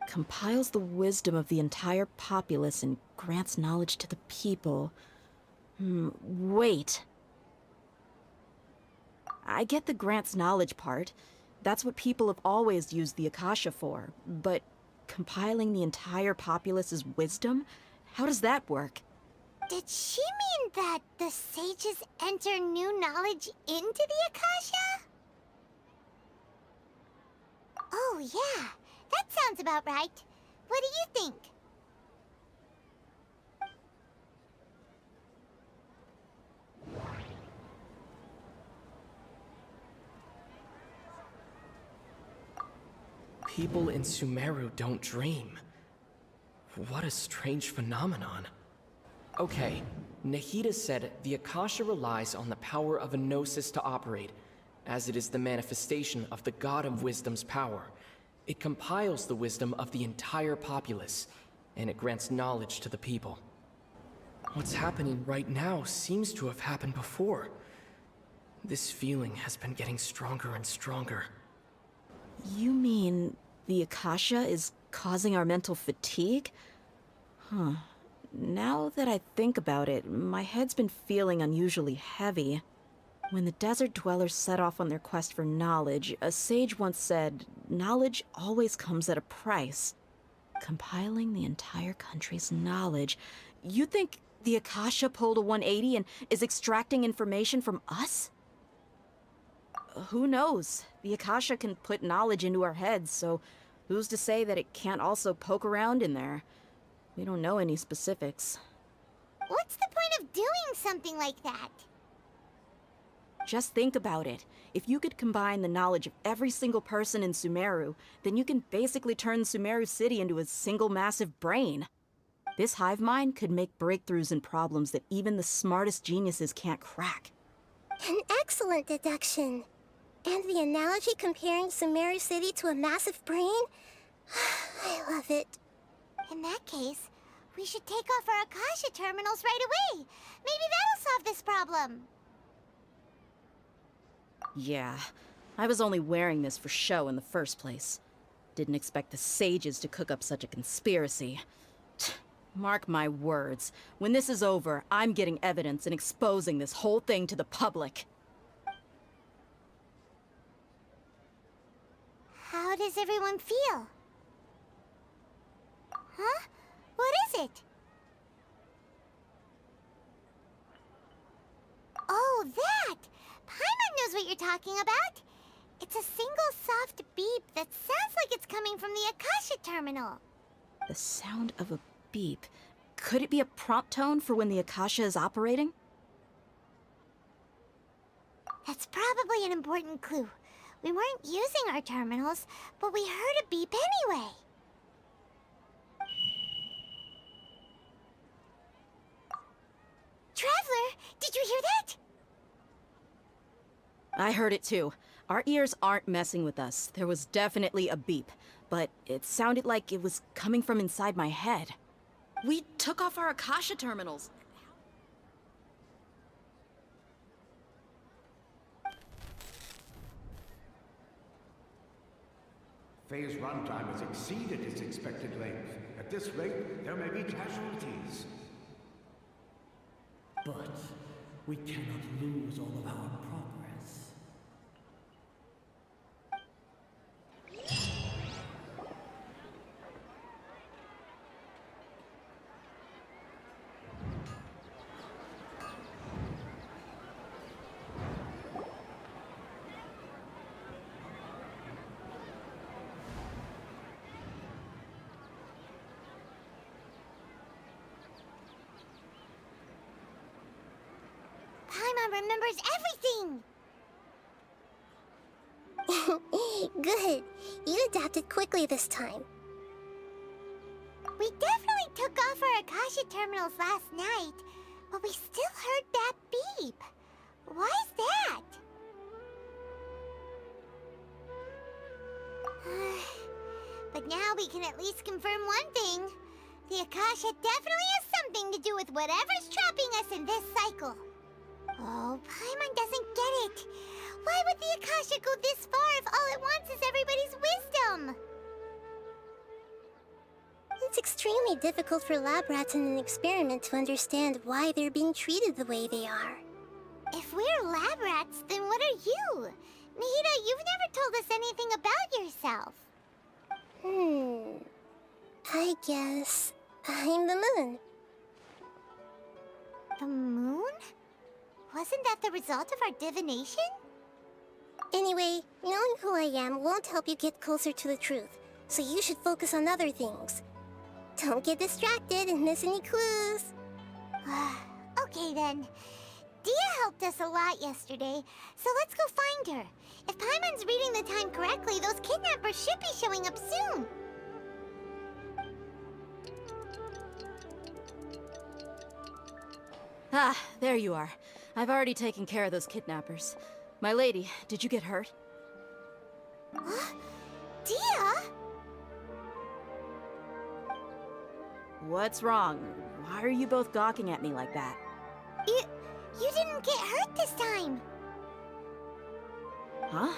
Compiles the wisdom of the entire populace and grants knowledge to the people. Wait. I get the grants knowledge part. That's what people have always used the Akasha for. But compiling the entire populace's wisdom? How does that work? Did she mean that the sages enter new knowledge into the Akasha? Oh yeah, that sounds about right. What do you think? People in Sumeru don't dream. What a strange phenomenon. Okay, Nahida said the Akasha relies on the power of a gnosis to operate, as it is the manifestation of the God of Wisdom's power. It compiles the wisdom of the entire populace, and it grants knowledge to the people. What's happening right now seems to have happened before. This feeling has been getting stronger and stronger. You mean the Akasha is causing our mental fatigue? Huh. Now that I think about it, my head's been feeling unusually heavy. When the desert dwellers set off on their quest for knowledge, a sage once said, knowledge always comes at a price. Compiling the entire country's knowledge. You think the Akasha pulled a 180 and is extracting information from us? Who knows? The Akasha can put knowledge into our heads, so who's to say that it can't also poke around in there? We don't know any specifics. What's the point of doing something like that? Just think about it. If you could combine the knowledge of every single person in Sumeru, then you can basically turn Sumeru City into a single massive brain. This hive mind could make breakthroughs in problems that even the smartest geniuses can't crack. An excellent deduction. And the analogy comparing Sumeru City to a massive brain? I love it. In that case, we should take off our Akasha terminals right away. Maybe that'll solve this problem. Yeah, I was only wearing this for show in the first place. Didn't expect the sages to cook up such a conspiracy. Mark my words, when this is over, I'm getting evidence and exposing this whole thing to the public. How does everyone feel? Huh? What is it? Oh, that! Paimon knows what you're talking about. It's a single soft beep that sounds like it's coming from the Akasha terminal. The sound of a beep. Could it be a prompt tone for when the Akasha is operating? That's probably an important clue. We weren't using our terminals, but we heard a beep anyway. Traveler, did you hear that? I heard it too. Our ears aren't messing with us. There was definitely a beep, but it sounded like it was coming from inside my head. We took off our Akasha terminals. Phase runtime has exceeded its expected length. At this rate, there may be casualties. But we cannot lose all of our progress. Paimon remembers everything! Good. You adapted quickly this time. We definitely took off our Akasha terminals last night, but we still heard that beep. Why's that? But now we can at least confirm one thing. The Akasha definitely has something to do with whatever's trapping us in this cycle. Oh, Paimon doesn't get it. Why would the Akasha go this far if all it wants is everybody's wisdom? It's extremely difficult for lab rats in an experiment to understand why they're being treated the way they are. If we're lab rats, then what are you? Nahida, you've never told us anything about yourself. I guess I'm the moon. The moon? Wasn't that the result of our divination? Anyway, knowing who I am won't help you get closer to the truth, so you should focus on other things. Don't get distracted and miss any clues. Okay then. Dia helped us a lot yesterday, so let's go find her. If Paimon's reading the time correctly, those kidnappers should be showing up soon. Ah, there you are. I've already taken care of those kidnappers. My lady, did you get hurt? Dia? What's wrong? Why are you both gawking at me like that? You didn't get hurt this time. Huh?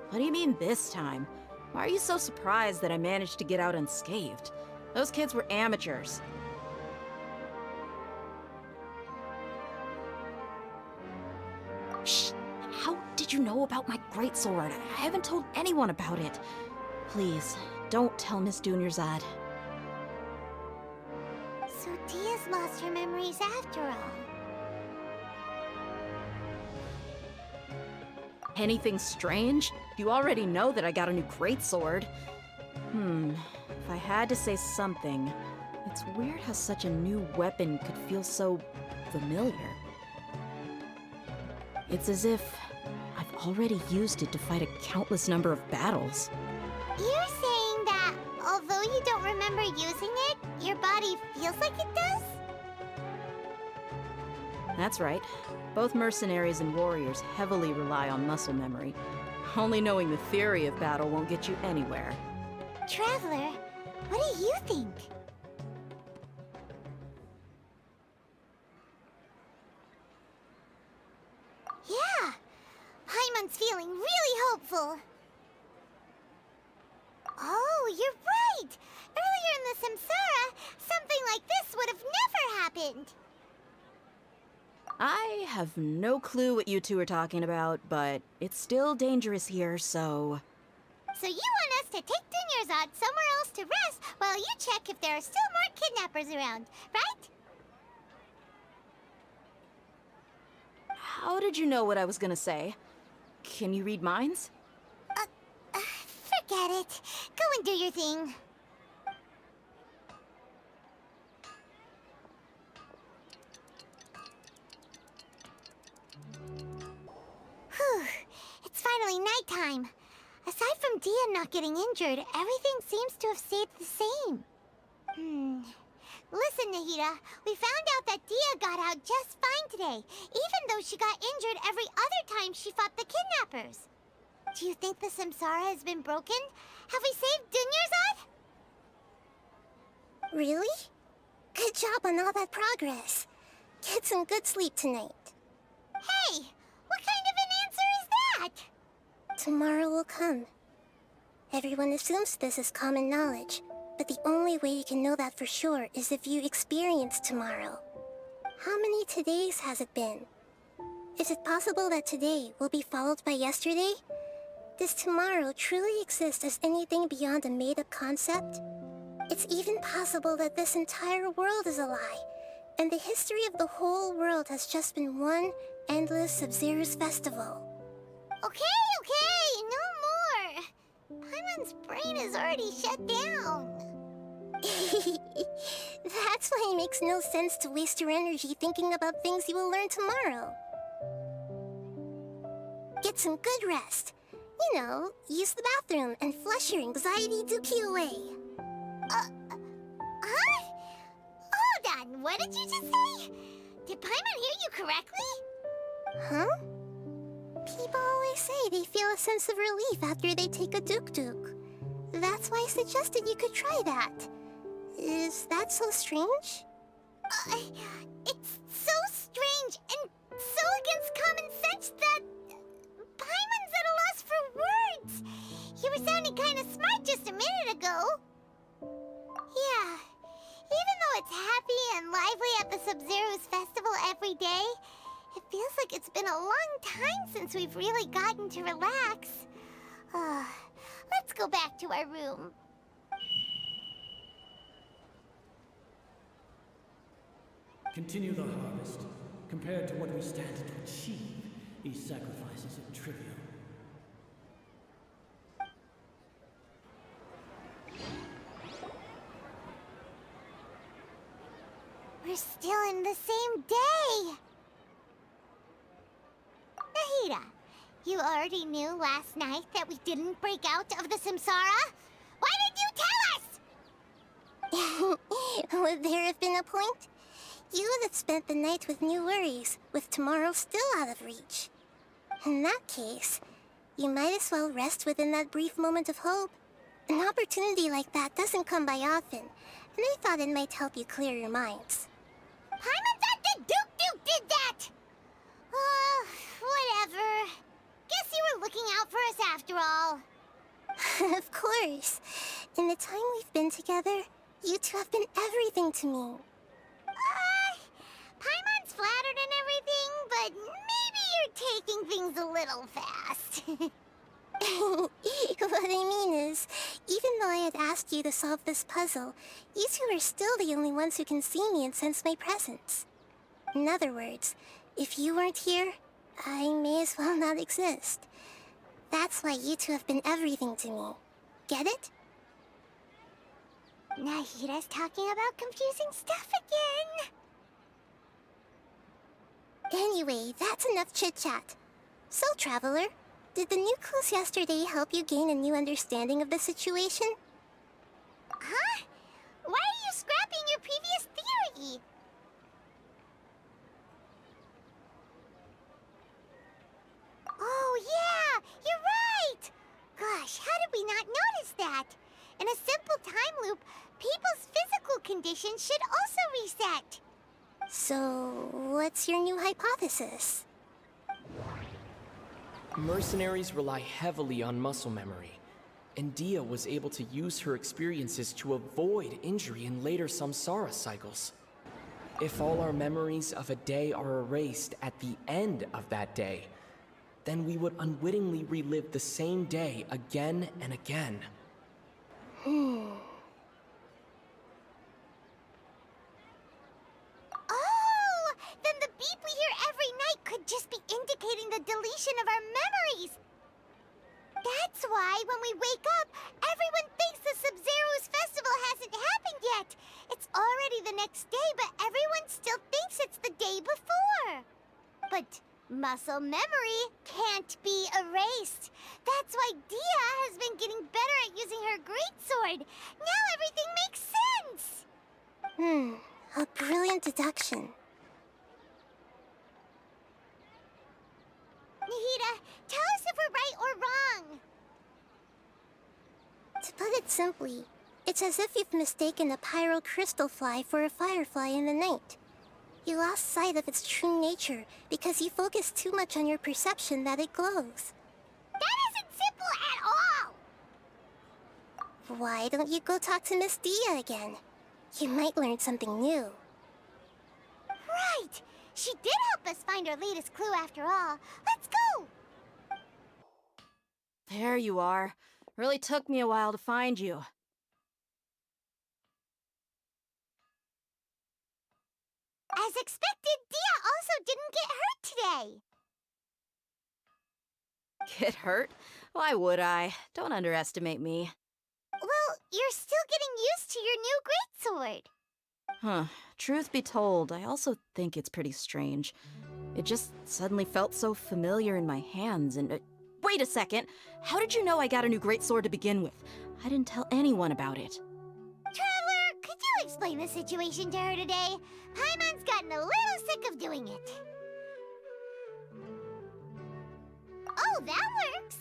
What do you mean this time? Why are you so surprised that I managed to get out unscathed? Those kids were amateurs. Shh! How did you know about my greatsword? I haven't told anyone about it. Please, don't tell Miss Dunyarzad. So Dia's lost her memories after all. Anything strange? You already know that I got a new greatsword. If I had to say something, it's weird how such a new weapon could feel so familiar. It's as if I've already used it to fight a countless number of battles. You're saying that although you don't remember using it, your body feels like it does? That's right. Both mercenaries and warriors heavily rely on muscle memory. Only knowing the theory of battle won't get you anywhere. Traveler, what do you think? Yeah, Paimon's feeling really hopeful. Oh, you're right! Earlier in the Samsara, something like this would have never happened. I have no clue what you two are talking about, but it's still dangerous here, so... So you want us to take Dunyarzad somewhere else to rest while you check if there are still more kidnappers around, right? How did you know what I was gonna say? Can you read minds? Forget it. Go and do your thing. Whew. It's finally nighttime. Aside from Dia not getting injured, everything seems to have stayed the same. Listen, Nahida, we found out that Dia got out just fine today, even though she got injured every other time she fought the kidnappers. Do you think the Samsara has been broken? Have we saved Dunyarzad? Really? Good job on all that progress. Get some good sleep tonight. Hey, what kind of an answer is that? Tomorrow will come. Everyone assumes this is common knowledge, but the only way you can know that for sure is if you experience tomorrow. How many todays has it been? Is it possible that today will be followed by yesterday? Does tomorrow truly exist as anything beyond a made-up concept? It's even possible that this entire world is a lie, and the history of the whole world has just been one endless Sub-Zero's festival. Okay, no more. Paimon's brain is already shut down. That's why it makes no sense to waste your energy thinking about things you will learn tomorrow. Get some good rest. You know, use the bathroom and flush your anxiety dookie away. Huh? Hold on, what did you just say? Did Paimon hear you correctly? Huh? People always say they feel a sense of relief after they take a duk-duk. That's why I suggested you could try that. Is that so strange? It's so strange and so against common sense that... Paimon's at a loss for words. You were sounding kind of smart just a minute ago. Yeah, even though it's happy and lively at the Sub-Zero's festival every day, it feels like it's been a long time since we've really gotten to relax. Let's go back to our room. Continue the harvest. Compared to what we stand to achieve, these sacrifices are trivial. We're still in the same day! Nahida, you already knew last night that we didn't break out of the Samsara? Why did you tell us? Would there have been a point? You would have spent the night with new worries, with tomorrow still out of reach. In that case, you might as well rest within that brief moment of hope. An opportunity like that doesn't come by often, and I thought it might help you clear your minds. Paimon thought that Duke did that! Whatever. Guess you were looking out for us after all. Of course. In the time we've been together, you two have been everything to me. Paimon's flattered and everything, but maybe you're taking things a little fast. What I mean is, even though I had asked you to solve this puzzle, you two are still the only ones who can see me and sense my presence. In other words, if you weren't here, I may as well not exist. That's why you two have been everything to me. Get it? Nahida's talking about confusing stuff again. Anyway, that's enough chit-chat. So, Traveler, did the new clues yesterday help you gain a new understanding of the situation? Huh? Why are you scrapping your previous theory? Oh, yeah! You're right! Gosh, how did we not notice that? In a simple time loop, people's physical conditions should also reset. So, what's your new hypothesis? Mercenaries rely heavily on muscle memory, and Dia was able to use her experiences to avoid injury in later samsara cycles. If all our memories of a day are erased at the end of that day, then we would unwittingly relive the same day again and again. Oh! Then the beep we hear every night could just be indicating the deletion of our memories! That's why when we wake up, everyone thinks the Sub-Zero's festival hasn't happened yet! It's already the next day, but everyone still thinks it's the day before! But muscle memory can't be erased. That's why Dia has been getting better at using her greatsword. Now everything makes sense! A brilliant deduction. Nahida, tell us if we're right or wrong. To put it simply, it's as if you've mistaken a pyro crystal fly for a firefly in the night. You lost sight of its true nature because you focused too much on your perception that it glows. That isn't simple at all! Why don't you go talk to Miss Dia again? You might learn something new. Right! She did help us find our latest clue after all. Let's go! There you are. Really took me a while to find you. As expected, Dia also didn't get hurt today. Get hurt? Why would I? Don't underestimate me. Well, you're still getting used to your new greatsword. Huh. Truth be told, I also think it's pretty strange. It just suddenly felt so familiar in my hands and... wait a second! How did you know I got a new greatsword to begin with? I didn't tell anyone about it. Traveler, could you explain the situation to her today? Paimon's gotten a little sick of doing it. Oh, that works!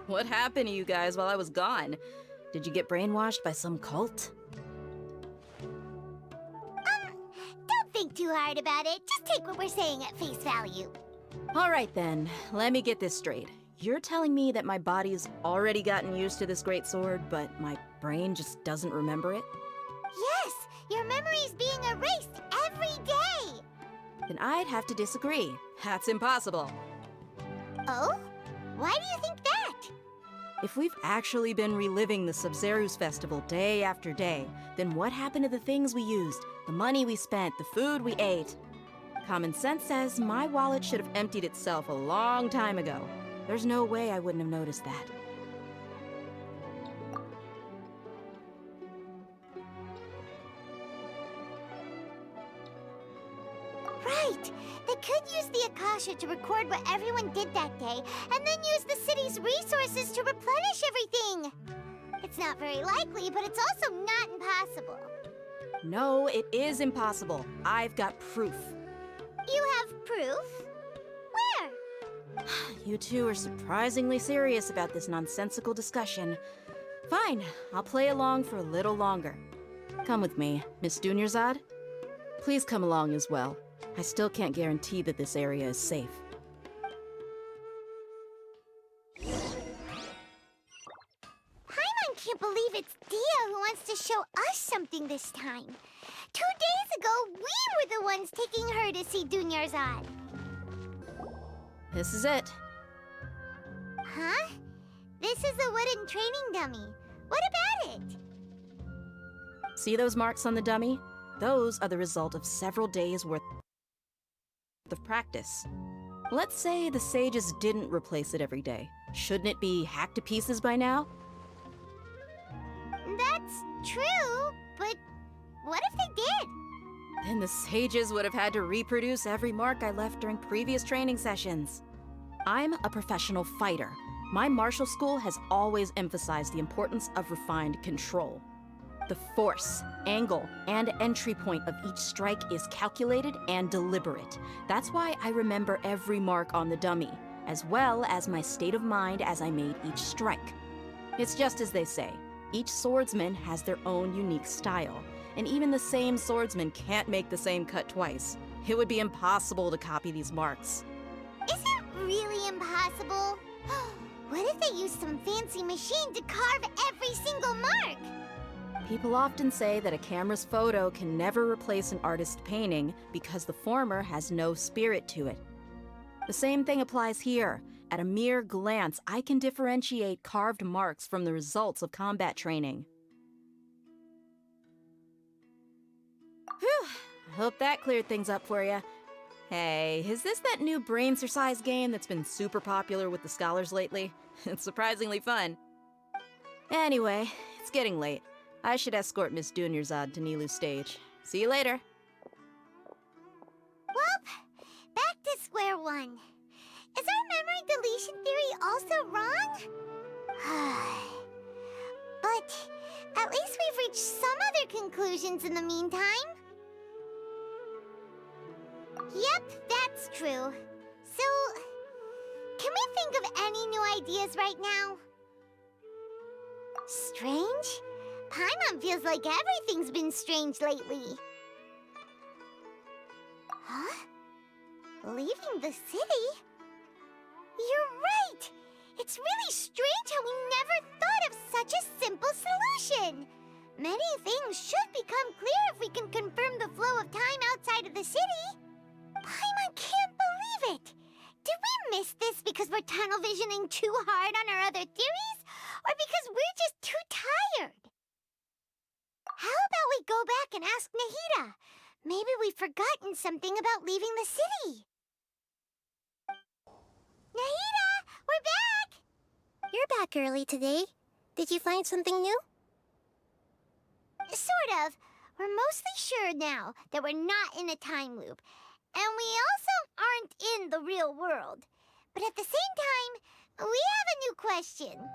What happened to you guys while I was gone? Did you get brainwashed by some cult? Don't think too hard about it. Just take what we're saying at face value. All right then, let me get this straight. You're telling me that my body's already gotten used to this greatsword, but my brain just doesn't remember it? Yes, your memory's being erased every day. Then I'd have to disagree. That's impossible. Oh? Why do you think that? If we've actually been reliving the Sub-Zero's festival day after day, then what happened to the things we used, the money we spent, the food we ate? Common sense says my wallet should have emptied itself a long time ago. There's no way I wouldn't have noticed that. Right! They could use the Akasha to record what everyone did that day, and then use the city's resources to replenish everything! It's not very likely, but it's also not impossible. No, it is impossible. I've got proof. You have proof? Where? You two are surprisingly serious about this nonsensical discussion. Fine, I'll play along for a little longer. Come with me, Miss Dunyarzad. Please come along as well. I still can't guarantee that this area is safe. Paimon can't believe it's Dia who wants to show us something this time. 2 days ago, we were the ones taking her to see Dunyarzad. This is it. Huh? This is a wooden training dummy. What about it? See those marks on the dummy? Those are the result of several days' worth of practice. Let's say the sages didn't replace it every day. Shouldn't it be hacked to pieces by now? That's true, but what if they did? Then the sages would have had to reproduce every mark I left during previous training sessions. I'm a professional fighter. My martial school has always emphasized the importance of refined control. The force, angle, and entry point of each strike is calculated and deliberate. That's why I remember every mark on the dummy, as well as my state of mind as I made each strike. It's just as they say, each swordsman has their own unique style, and even the same swordsman can't make the same cut twice. It would be impossible to copy these marks. Is it really impossible? What if they use some fancy machine to carve every single mark? People often say that a camera's photo can never replace an artist's painting because the former has no spirit to it. The same thing applies here. At a mere glance, I can differentiate carved marks from the results of combat training. Whew, I hope that cleared things up for you. Hey, is this that new brain exercise game that's been super popular with the scholars lately? It's surprisingly fun. Anyway, it's getting late. I should escort Miss Dunyarzad to Nilu's stage. See you later. Well, back to square one. Is our memory deletion theory also wrong? But at least we've reached some other conclusions in the meantime. Yep, that's true. So, can we think of any new ideas right now? Strange? Paimon feels like everything's been strange lately. Huh? Leaving the city? You're right! It's really strange how we never thought of such a simple solution! Many things should become clear if we can confirm the flow of time outside of the city. Paimon can't believe it! Did we miss this because we're tunnel visioning too hard on our other theories? Or because we're just too tired? How about we go back and ask Nahida? Maybe we've forgotten something about leaving the city. Nahida, we're back! You're back early today. Did you find something new? Sort of. We're mostly sure now that we're not in a time loop. And we also aren't in the real world. But at the same time, we have a new question.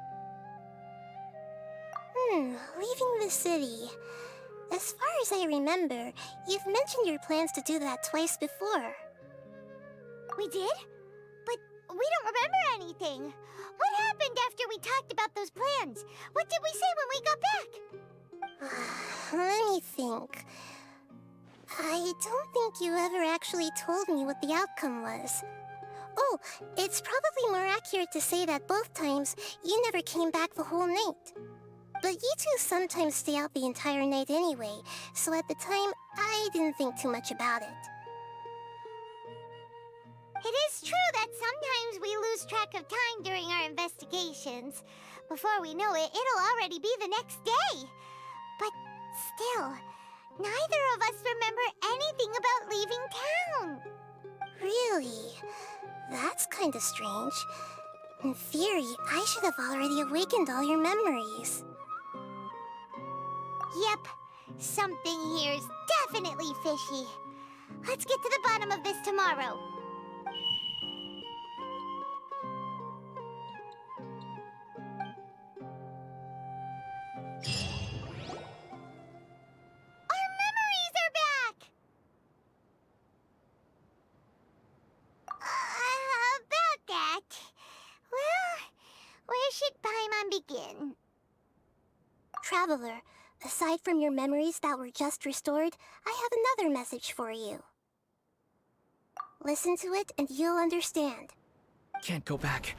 Leaving the city. As far as I remember, you've mentioned your plans to do that twice before. We did? But we don't remember anything. What happened after we talked about those plans? What did we say when we got back? Let me think. I don't think you ever actually told me what the outcome was. Oh, it's probably more accurate to say that both times you never came back the whole night. But you two sometimes stay out the entire night anyway, so at the time, I didn't think too much about it. It is true that sometimes we lose track of time during our investigations. Before we know it, it'll already be the next day. But still, neither of us remember anything about leaving town. Really? That's kinda strange. In theory, I should have already awakened all your memories. Yep, something here's definitely fishy. Let's get to the bottom of this tomorrow. begin? Traveler, aside from your memories that were just restored, I have another message for you. Listen to it and you'll understand. Can't go back.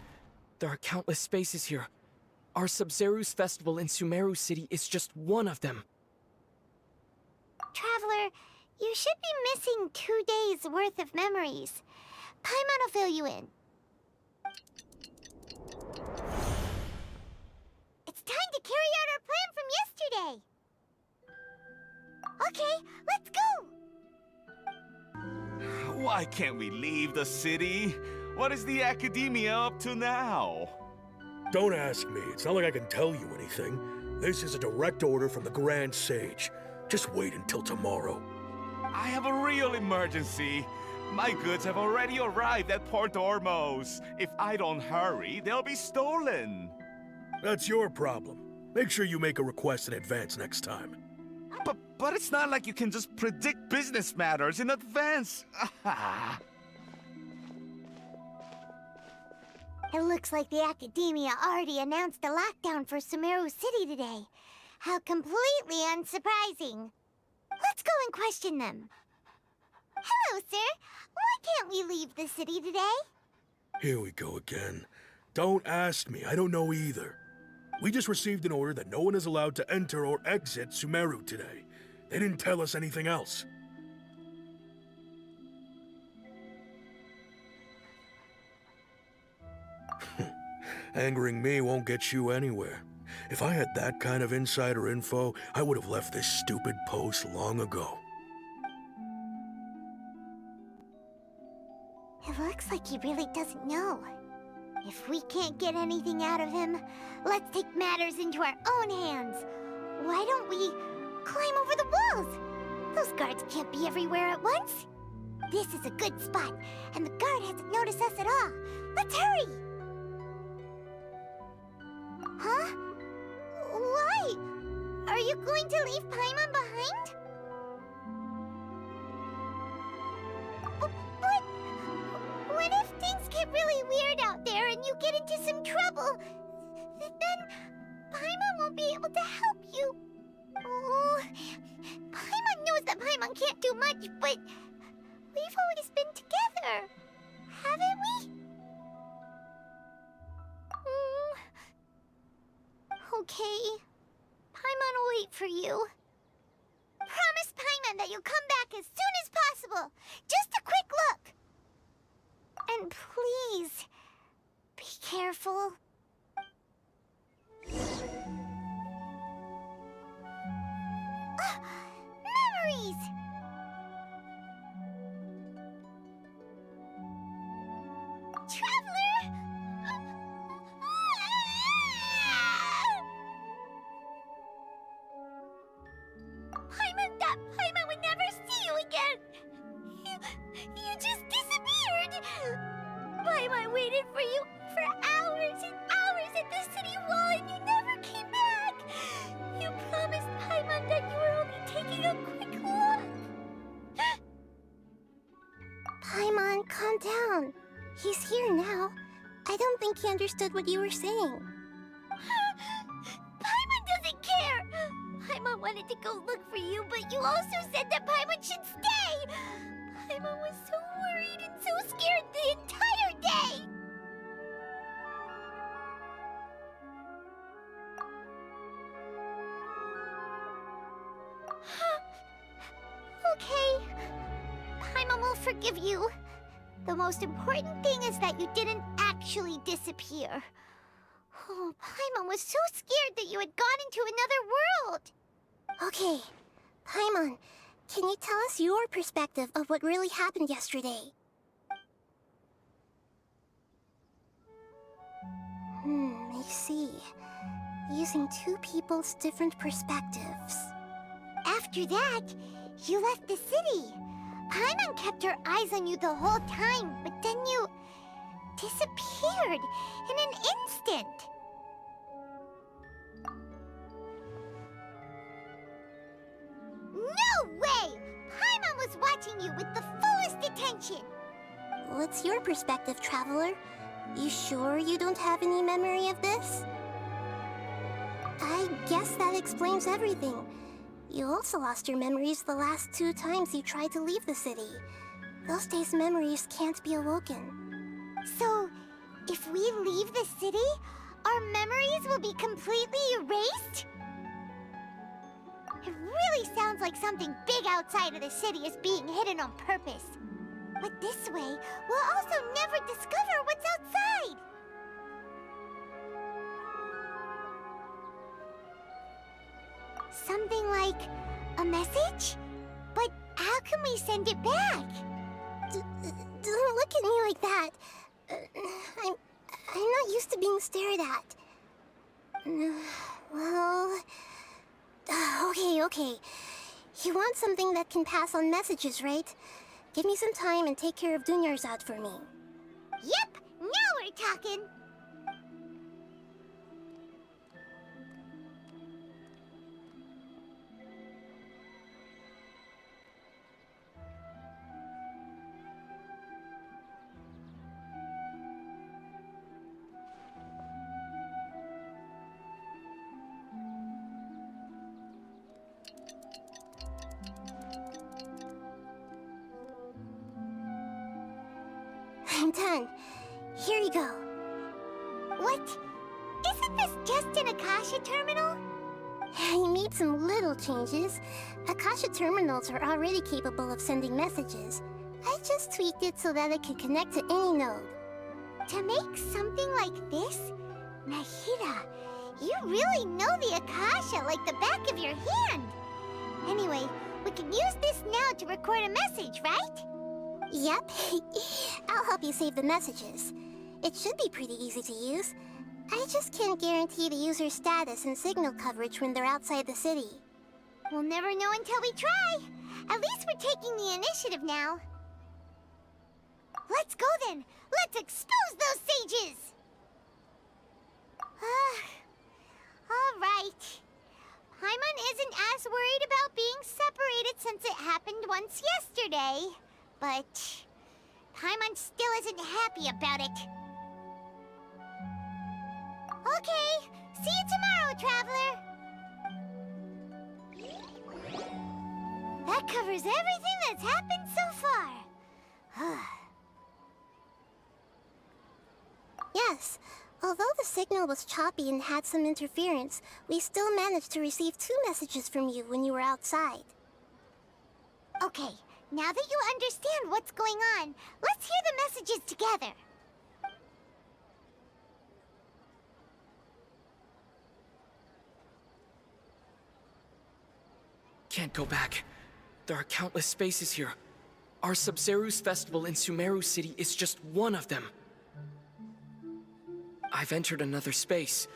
There are countless spaces here. Our Sub-Zeru's festival in Sumeru City is just one of them. Traveler, you should be missing 2 days worth of memories. Paimon will fill you in. It's time to carry out our plan from yesterday. Okay, let's go! Why can't we leave the city? What is the academia up to now? Don't ask me. It's not like I can tell you anything. This is a direct order from the Grand Sage. Just wait until tomorrow. I have a real emergency. My goods have already arrived at Port Ormos. If I don't hurry, they'll be stolen. That's your problem. Make sure you make a request in advance next time. But it's not like you can just predict business matters in advance. It looks like the Academia already announced a lockdown for Sumeru City today. How completely unsurprising. Let's go and question them. Hello, sir. Why can't we leave the city today? Here we go again. Don't ask me. I don't know either. We just received an order that no one is allowed to enter or exit Sumeru today. They didn't tell us anything else. Angering me won't get you anywhere. If I had that kind of insider info, I would have left this stupid post long ago. It looks like he really doesn't know. If we can't get anything out of him, let's take matters into our own hands. Why don't we climb over the walls? Those guards can't be everywhere at once. This is a good spot, and the guard hasn't noticed us at all. Let's hurry! Huh? Why? Are you going to leave Paimon behind? But what if things get really weird out there and you get into some trouble? Then Paimon won't be able to help you. Oh, Paimon knows that Paimon can't do much, but we've always been together, haven't we? Okay. Paimon will wait for you. Promise Paimon that you'll come back as soon as possible. Just a quick look. And please, be careful. Memories! Traveler! Paimon would never see you again! You just disappeared! Paimon waited for you for hours and hours at the city wall and you never came back! You promised Paimon that you were only taking a quick look! Paimon, calm down. He's here now. I don't think he understood what you were saying. Paimon doesn't care! Paimon wanted to go look for you, but you also said that Paimon should stay! Paimon was so worried and so scared the entire day! Okay. Paimon will forgive you. The most important thing is that you didn't actually disappear. Oh, Paimon was so scared that you had gone into another world. Okay. Paimon, can you tell us your perspective of what really happened yesterday? I see. Using two people's different perspectives. After that, you left the city. Paimon kept her eyes on you the whole time, but then you disappeared in an instant. No way! Paimon was watching you with the fullest attention. What's your perspective, Traveler? You sure you don't have any memory of this? I guess that explains everything. You also lost your memories the last 2 times you tried to leave the city. Those days' memories can't be awoken. So, if we leave the city, our memories will be completely erased? It really sounds like something big outside of the city is being hidden on purpose. But this way, we'll also never discover what's outside. Something like a message? But how can we send it back? Don't look at me like that. I'm not used to being stared at. Well... Okay. You want something that can pass on messages, right? Give me some time and take care of Dunyarzad for me. Yep, now we're talking. I'm done. Here you go. What? Isn't this just an Akasha terminal? I made some little changes. Akasha terminals are already capable of sending messages. I just tweaked it so that it can connect to any node. To make something like this? Nahida, you really know the Akasha like the back of your hand. Anyway, we can use this now to record a message, right? Yep. I'll help you save the messages. It should be pretty easy to use. I just can't guarantee the user's status and signal coverage when they're outside the city. We'll never know until we try. At least we're taking the initiative now. Let's go then. Let's expose those sages! All right. Paimon isn't as worried about being separated since it happened once yesterday. But Paimon still isn't happy about it. Okay, see you tomorrow, Traveler. That covers everything that's happened so far. Yes, although the signal was choppy and had some interference, we still managed to receive 2 messages from you when you were outside. Okay, now that you understand what's going on, let's hear the messages together. Can't go back. There are countless spaces here. Our Sub-Zeru's festival in Sumeru City is just one of them. I've entered another space.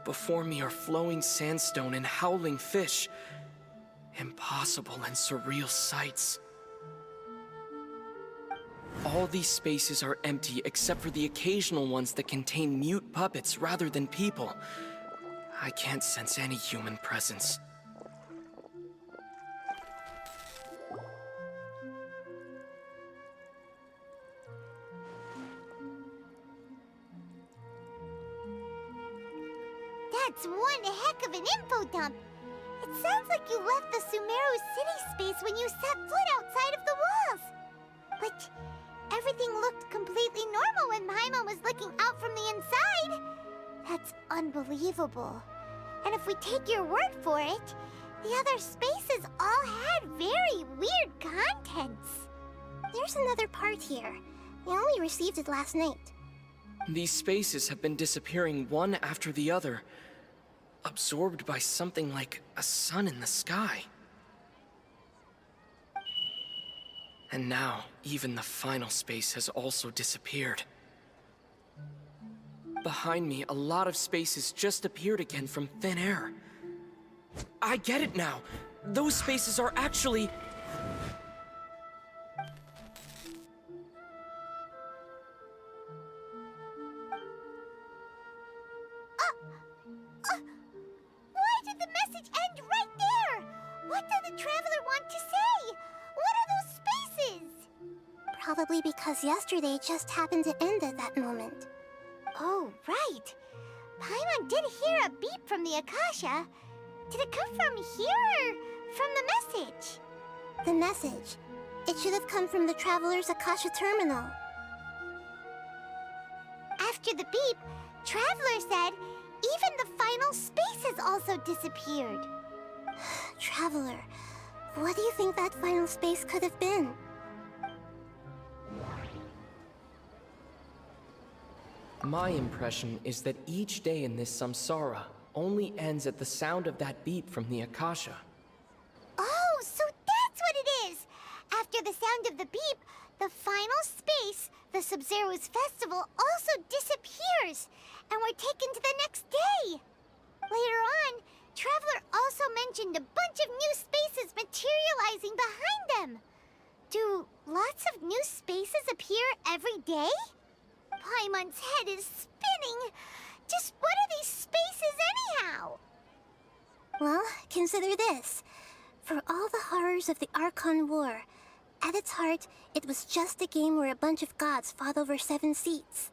Before me are flowing sandstone and howling fish. Impossible and surreal sights. All these spaces are empty except for the occasional ones that contain mute puppets rather than people. I can't sense any human presence. That's one heck of an info dump. It sounds like you left the Sumeru city space when you set foot outside of the walls. But everything looked completely normal when Paimon was looking out from the inside. That's unbelievable. And if we take your word for it, the other spaces all had very weird contents. There's another part here. We only received it last night. These spaces have been disappearing one after the other, absorbed by something like a sun in the sky. And now, even the final space has also disappeared. Behind me, a lot of spaces just appeared again from thin air. I get it now! Those spaces are actually... Why did the message end right there? What did the Traveler want to say? What are those spaces? Probably because yesterday just happened to end at that moment. Oh, right. Paimon did hear a beep from the Akasha. Did it come from here or from the message? The message. It should have come from the Traveler's Akasha terminal. After the beep, Traveler said even the final space has also disappeared. Traveler, what do you think that final space could have been? My impression is that each day in this samsara only ends at the sound of that beep from the Akasha. Oh, so that's what it is! After the sound of the beep, the final space, the Sub-Zero's festival, also disappears, and we're taken to the next day. Later on, Traveler also mentioned a bunch of new spaces materializing behind them. Do lots of new spaces appear every day? Paimon's head is spinning. Just what are these spaces anyhow? Well, consider this. For all the horrors of the Archon War, at its heart, it was just a game where a bunch of gods fought over 7 seats.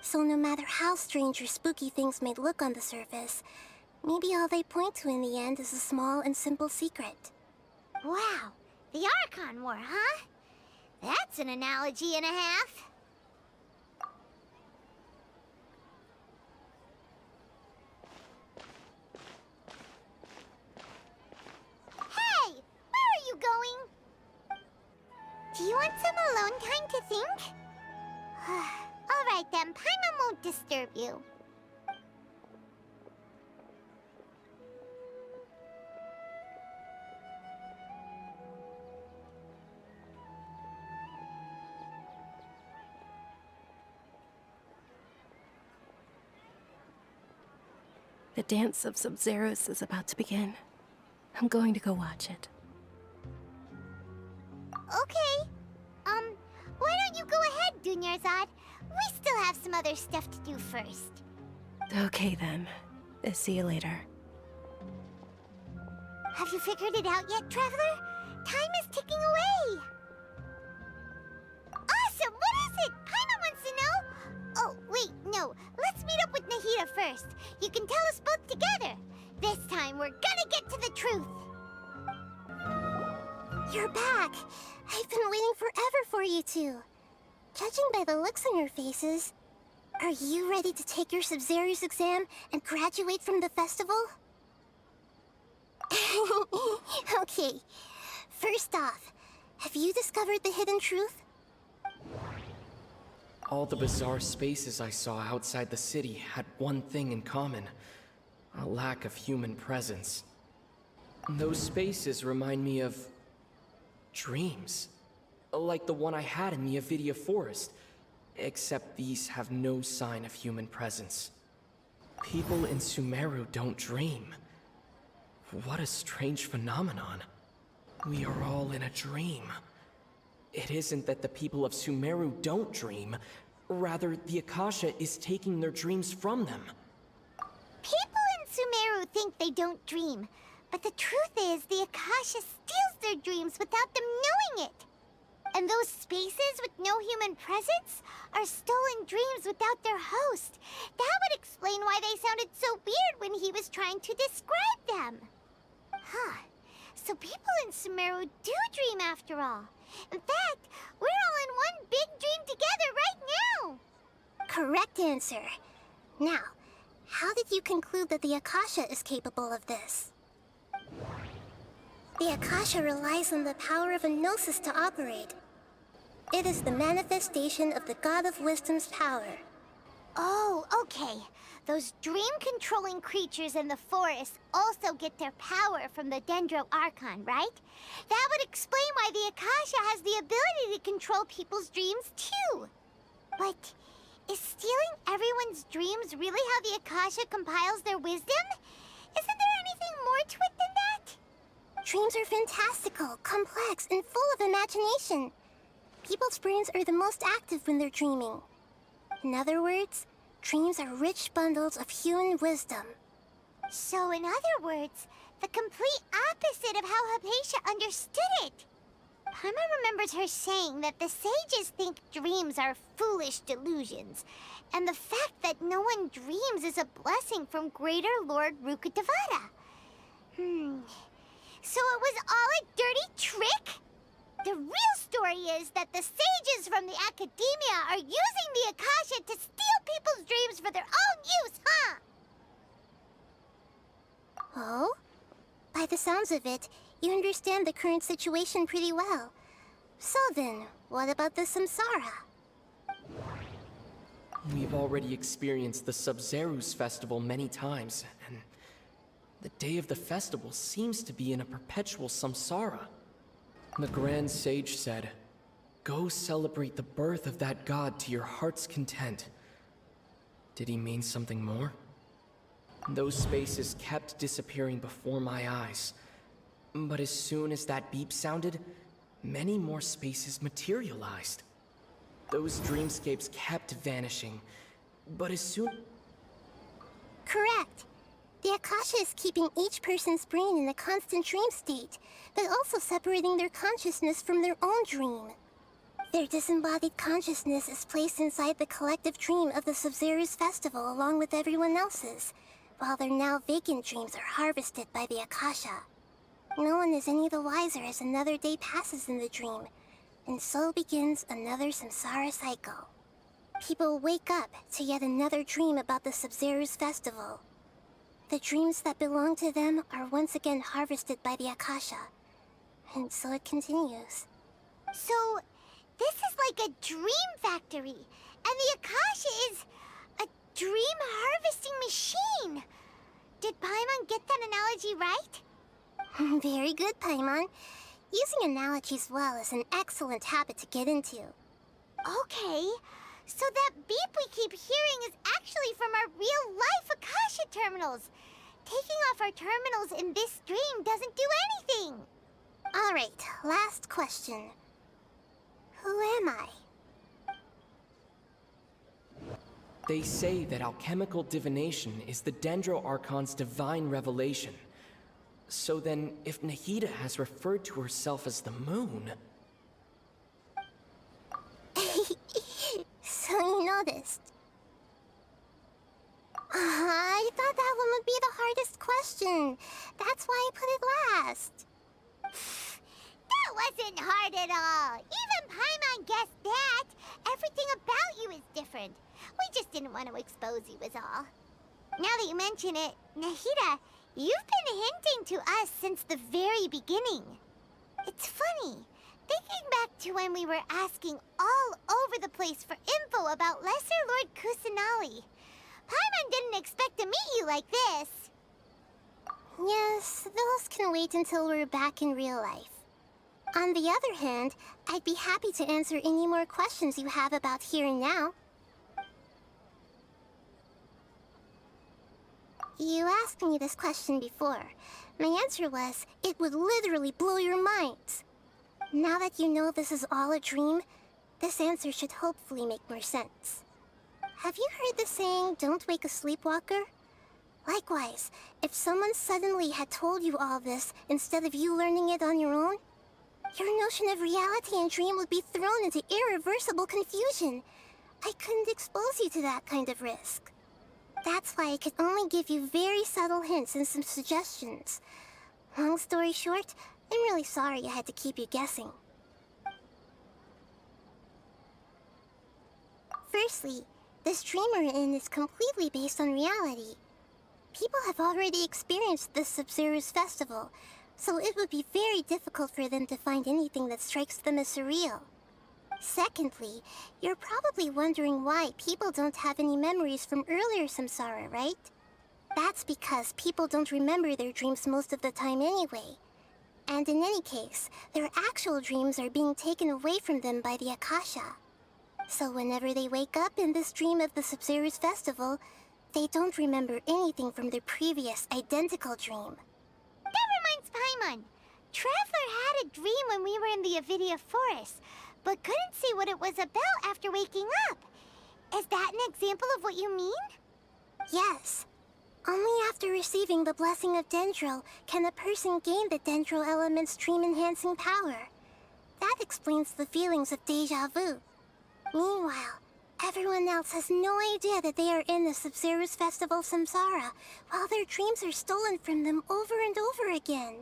So no matter how strange or spooky things may look on the surface, maybe all they point to in the end is a small and simple secret. Wow, the Archon War, huh? That's an analogy and a half. Hey, where are you going? Do you want some alone time to think? All right then, Paimon won't disturb you. The dance of Sub-Zeros is about to begin. I'm going to go watch it. Okay. Why don't you go ahead, Dunyarzad? We still have some other stuff to do first. Okay then. See you later. Have you figured it out yet, Traveler? Time is ticking away. Awesome! What is it? Paimon wants to know. Oh, wait, no. Let's meet up with Nahida first. You can tell us both together. This time, we're gonna get to the truth. You're back! I've been waiting forever for you two. Judging by the looks on your faces, are you ready to take your Sub-Zero's exam and graduate from the festival? Okay, first off, have you discovered the hidden truth? All the bizarre spaces I saw outside the city had one thing in common: a lack of human presence. Those spaces remind me of dreams, like the one I had in the Avidia Forest, except these have no sign of human presence. People in Sumeru don't dream. What a strange phenomenon. We are all in a dream. It isn't that the people of Sumeru don't dream, rather the Akasha is taking their dreams from them. People in Sumeru think they don't dream, but the truth is the Akasha steals their dreams without them knowing it. And those spaces with no human presence are stolen dreams without their host. That would explain why they sounded so weird when he was trying to describe them. Huh. So people in Sumeru do dream after all. In fact, we're all in one big dream together right now. Correct answer. Now, how did you conclude that the Akasha is capable of this? The Akasha relies on the power of a gnosis to operate. It is the manifestation of the God of Wisdom's power. Oh, okay. Those dream-controlling creatures in the forest also get their power from the Dendro Archon, right? That would explain why the Akasha has the ability to control people's dreams, too. But is stealing everyone's dreams really how the Akasha compiles their wisdom? Isn't there anything more to it than that? Dreams are fantastical, complex, and full of imagination. People's brains are the most active when they're dreaming. In other words, dreams are rich bundles of human wisdom. So in other words, the complete opposite of how Hypatia understood it. Paimon remembers her saying that the sages think dreams are foolish delusions, and the fact that no one dreams is a blessing from Greater Lord Rukkhadevata. So it was all a dirty trick? The real story is that the sages from the Academia are using the Akasha to steal people's dreams for their own use, huh? Oh? By the sounds of it, you understand the current situation pretty well. So then, what about the Samsara? We've already experienced the Sub-Zerus festival many times, and the day of the festival seems to be in a perpetual samsara. The Grand Sage said, "Go celebrate the birth of that god to your heart's content." Did he mean something more? Those spaces kept disappearing before my eyes. But as soon as that beep sounded, many more spaces materialized. Those dreamscapes kept vanishing, but as soon... Correct. The Akasha is keeping each person's brain in a constant dream state, but also separating their consciousness from their own dream. Their disembodied consciousness is placed inside the collective dream of the Sub-Zerus festival along with everyone else's, while their now vacant dreams are harvested by the Akasha. No one is any the wiser as another day passes in the dream, and so begins another samsara cycle. People wake up to yet another dream about the Sub-Zerus festival. The dreams that belong to them are once again harvested by the Akasha, and so it continues. So, this is like a dream factory, and the Akasha is a dream harvesting machine. Did Paimon get that analogy right? Very good, Paimon. Using analogies well is an excellent habit to get into. Okay, so that beep we keep hearing is actually from our real-life Akasha terminals. Taking off our terminals in this dream doesn't do anything. All right, last question. Who am I? They say that alchemical divination is the Dendro Archon's divine revelation. So then, if Nahida has referred to herself as the moon... So you noticed. I thought that one would be the hardest question. That's why I put it last. That wasn't hard at all. Even Paimon guessed that. Everything about you is different. We just didn't want to expose you is all. Now that you mention it, Nahida, you've been hinting to us since the very beginning. It's funny. Thinking back to when we were asking all over the place for info about Lesser Lord Kusanali, Paimon didn't expect to meet you like this. Yes, those can wait until we're back in real life. On the other hand, I'd be happy to answer any more questions you have about here and now. You asked me this question before. My answer was, it would literally blow your minds. Now that you know this is all a dream, this answer should hopefully make more sense. Have you heard the saying, "Don't wake a sleepwalker"? Likewise, if someone suddenly had told you all this instead of you learning it on your own, your notion of reality and dream would be thrown into irreversible confusion. I couldn't expose you to that kind of risk. That's why I could only give you very subtle hints and some suggestions. Long story short, I'm really sorry I had to keep you guessing. Firstly, this dream we're in is completely based on reality. People have already experienced this Sub-Zerus festival, so it would be very difficult for them to find anything that strikes them as surreal. Secondly, you're probably wondering why people don't have any memories from earlier samsara, right? That's because people don't remember their dreams most of the time anyway. And in any case, their actual dreams are being taken away from them by the Akasha. So whenever they wake up in this dream of the Sub-Zerus festival, they don't remember anything from their previous identical dream. That reminds Paimon. Traveler had a dream when we were in the Avidia forest, but couldn't see what it was about after waking up. Is that an example of what you mean? Yes. Only after receiving the blessing of Dendro can a person gain the Dendro element's dream-enhancing power. that explains the feelings of déjà vu. Meanwhile, everyone else has no idea that they are in the Sub-Zero's Festival Samsara, while their dreams are stolen from them over and over again.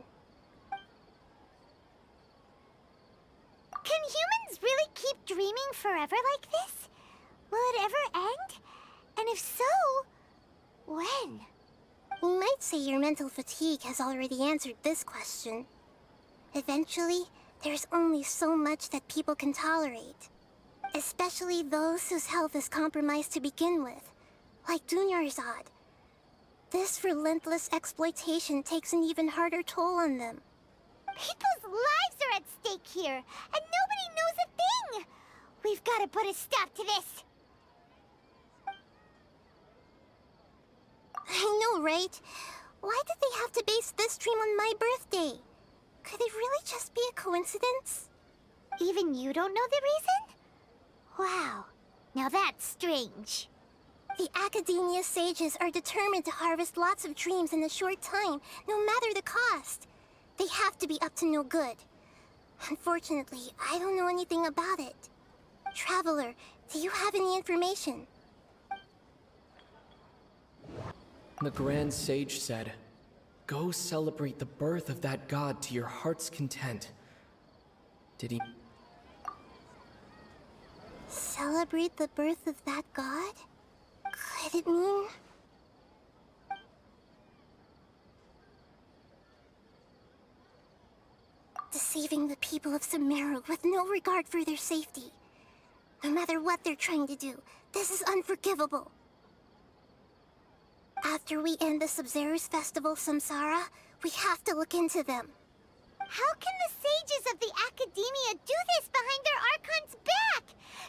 Can humans really keep dreaming forever like this? Will it ever end? And if so, when? You might say your mental fatigue has already answered this question. Eventually, there's only so much that people can tolerate. Especially those whose health is compromised to begin with, like Dunyarzad. This relentless exploitation takes an even harder toll on them. People's lives are at stake here, and nobody knows a thing! We've got to put a stop to this! I know, right? Why did they have to base this dream on my birthday? Could it really just be a coincidence? Even you don't know the reason? Wow, now that's strange. The Academia sages are determined to harvest lots of dreams in a short time, no matter the cost. They have to be up to no good. Unfortunately, I don't know anything about it. Traveler, do you have any information? The Grand Sage said, "Go celebrate the birth of that god to your heart's content." Did he... Celebrate the birth of that god? Could it mean... deceiving the people of Sumeru with no regard for their safety? No matter what they're trying to do, this is unforgivable. After we end the Sub-Zero's Festival Samsara, we have to look into them. How can the sages of the Academia do this behind their Archon's back?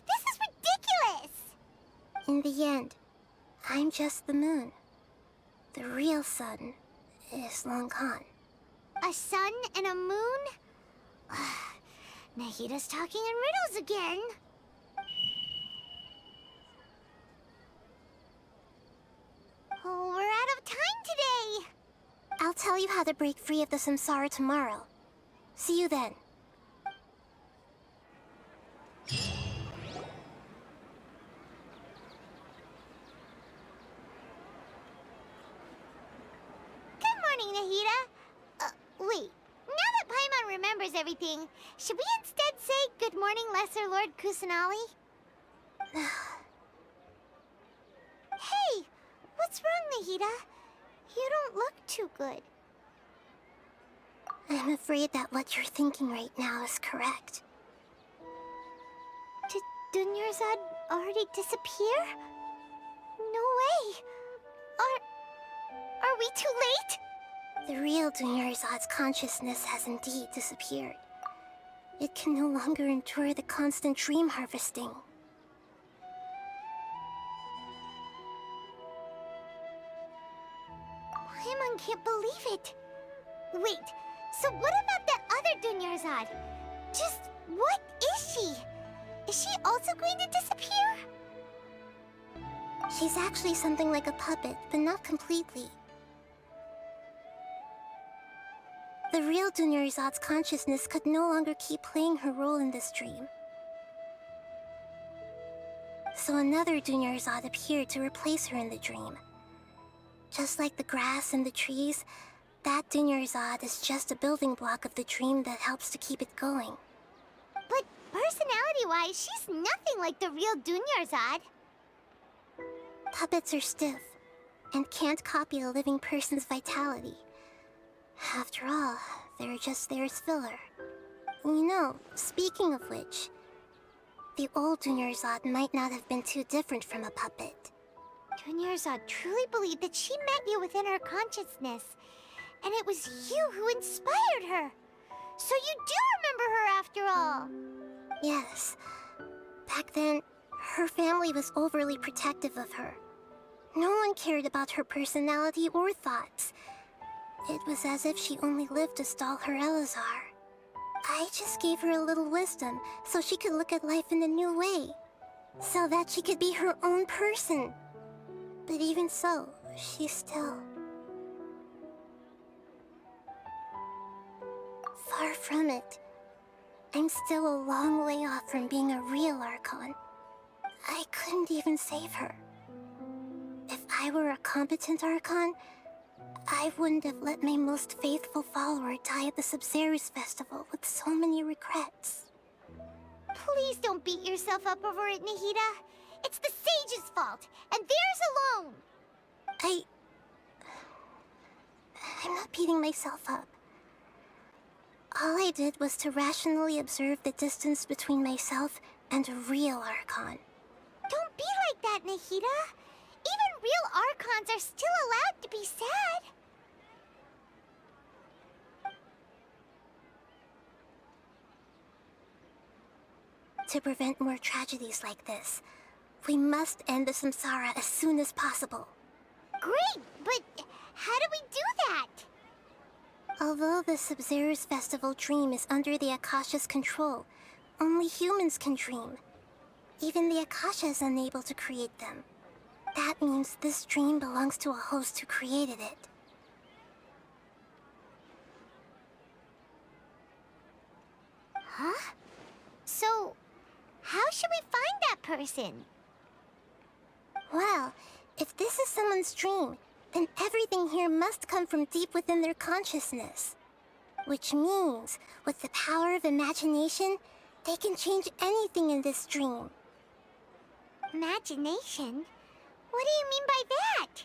This is ridiculous! In the end, I'm just the moon. The real sun is long gone. A sun and a moon? Nahida's talking in riddles again. Oh, we're out of time today! I'll tell you how to break free of the samsara tomorrow. See you then. Good morning, Nahida. Wait. Now that Paimon remembers everything, should we instead say good morning, Lesser Lord Kusanali? Hey! What's wrong, Nahida? You don't look too good. I'm afraid that what you're thinking right now is correct. Did Dunyarzad already disappear? No way! Are we too late? The real Dunyarzad's consciousness has indeed disappeared. It can no longer endure the constant dream harvesting. Paimon can't believe it. Wait, so what about that other Dunyarzad? Just what is she? Is she also going to disappear? She's actually something like a puppet, but not completely. The real Dunyarzad's consciousness could no longer keep playing her role in this dream. So another Dunyarzad appeared to replace her in the dream. Just like the grass and the trees, that Dunyarzad is just a building block of the dream that helps to keep it going. But personality-wise, she's nothing like the real Dunyarzad. Puppets are stiff, and can't copy a living person's vitality. After all, they're just there as filler. You know, speaking of which, the old Dunyarzad might not have been too different from a puppet. Dunyarzad truly believed that she met you within her consciousness, and it was you who inspired her. So you do remember her after all. Yes. Back then, her family was overly protective of her. No one cared about her personality or thoughts. It was as if she only lived to stall her Elazar. I just gave her a little wisdom so she could look at life in a new way. So that she could be her own person. But even so, she's still... far from it. I'm still a long way off from being a real Archon. I couldn't even save her. If I were a competent Archon, I wouldn't have let my most faithful follower die at the Sabzeruz festival with so many regrets. Please don't beat yourself up over it, Nahida. It's the sage's fault, and theirs alone. I'm not beating myself up. All I did was to rationally observe the distance between myself and a real Archon. Don't be like that, Nahida. Even real Archons are still allowed to be sad. To prevent more tragedies like this, we must end the samsara as soon as possible. Great, but how do we do that? Although the Sabzeruz festival dream is under the Akasha's control, only humans can dream. Even the Akasha is unable to create them. That means this dream belongs to a host who created it. Huh? So, how should we find that person? Well, if this is someone's dream, then everything here must come from deep within their consciousness. Which means, with the power of imagination, they can change anything in this dream. Imagination? What do you mean by that?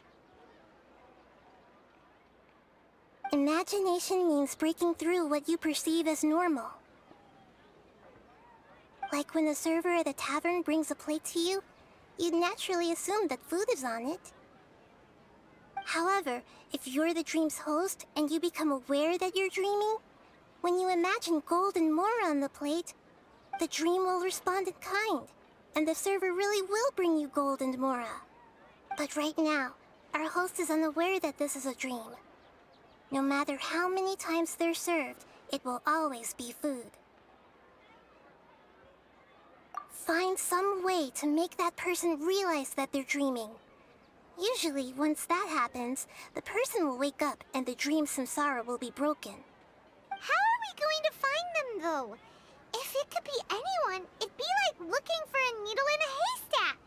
Imagination means breaking through what you perceive as normal. Like when a server at a tavern brings a plate to you, you'd naturally assume that food is on it. However, if you're the dream's host and you become aware that you're dreaming, when you imagine gold and more on the plate, the dream will respond in kind, and the server really will bring you gold and mora. But right now, our host is unaware that this is a dream. No matter how many times they're served, it will always be food. Find some way to make that person realize that they're dreaming. Usually, once that happens, the person will wake up and the dream samsara will be broken. How are we going to find them, though? If it could be anyone, it'd be like looking for a needle in a haystack.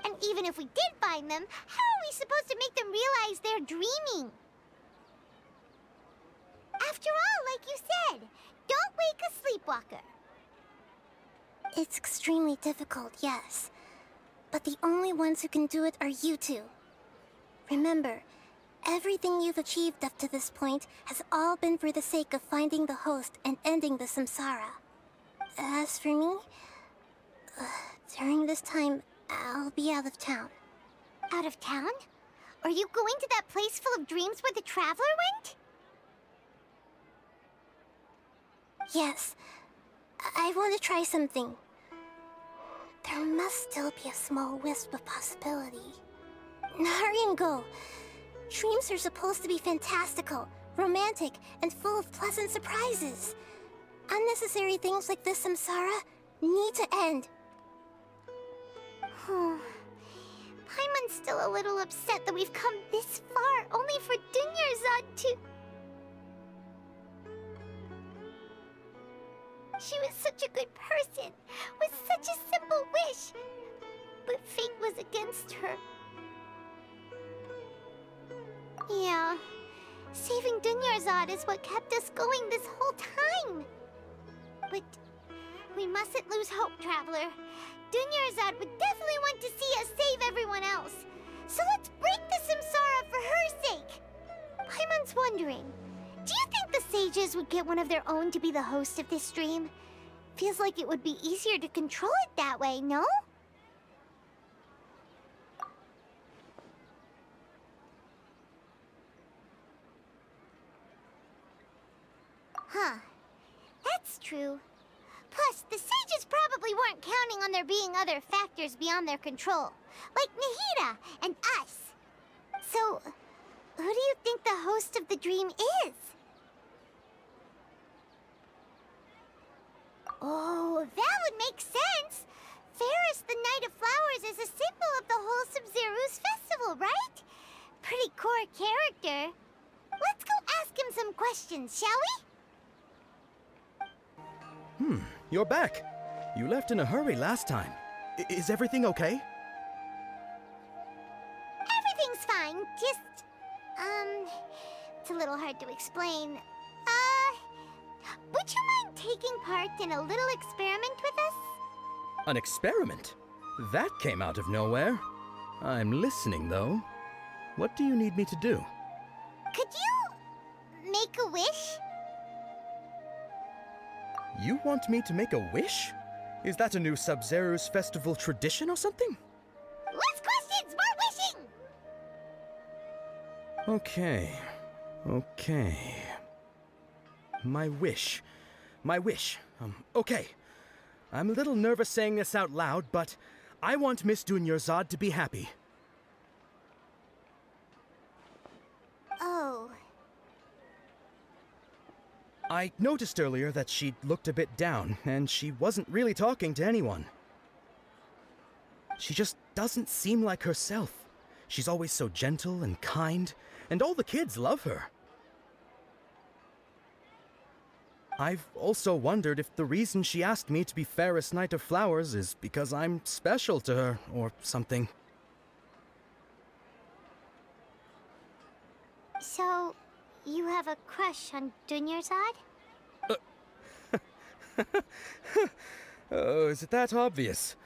And even if we did find them, how are we supposed to make them realize they're dreaming? After all, like you said, don't wake a sleepwalker. It's extremely difficult, yes. But the only ones who can do it are you two. Remember, everything you've achieved up to this point has all been for the sake of finding the host and ending the samsara. As for me, during this time, I'll be out of town. Out of town? Are you going to that place full of dreams where the traveler went? Yes. I want to try something. There must still be a small wisp of possibility. Hurry and go. Dreams are supposed to be fantastical, romantic, and full of pleasant surprises. Unnecessary things like this samsara need to end. Paimon's still a little upset that we've come this far only for Dunyarzad to... She was such a good person, with such a simple wish. But fate was against her. Yeah, saving Dunyarzad is what kept us going this whole time. But we mustn't lose hope, Traveler. Dunyarzad would definitely want to see us save everyone else. So let's break the samsara for her sake. Paimon's wondering, do you think the sages would get one of their own to be the host of this stream? Feels like it would be easier to control it that way, no? Huh. That's true. Plus, the sages probably weren't counting on there being other factors beyond their control, like Nahida and us. So, who do you think the host of the dream is? Oh, that would make sense. Ferris, the Knight of Flowers, is a symbol of the whole Sabzeruz festival, right? Pretty core character. Let's go ask him some questions, shall we? you're back. You left in a hurry last time. Is everything okay? Everything's fine, just, it's a little hard to explain. Would you mind taking part in a little experiment with us? An experiment? That came out of nowhere. I'm listening, though. What do you need me to do? Could you make a wish? You want me to make a wish? Is that a new Sub-Zero's festival tradition or something? Less questions, more wishing! Okay. My wish. Okay. I'm a little nervous saying this out loud, but I want Miss Dunyarzad to be happy. Oh. I noticed earlier that she looked a bit down, and she wasn't really talking to anyone. She just doesn't seem like herself. She's always so gentle and kind, and all the kids love her. I've also wondered if the reason she asked me to be Fairest Knight of Flowers is because I'm special to her, or something. So, you have a crush on Dunyarzad? Oh, is it that obvious?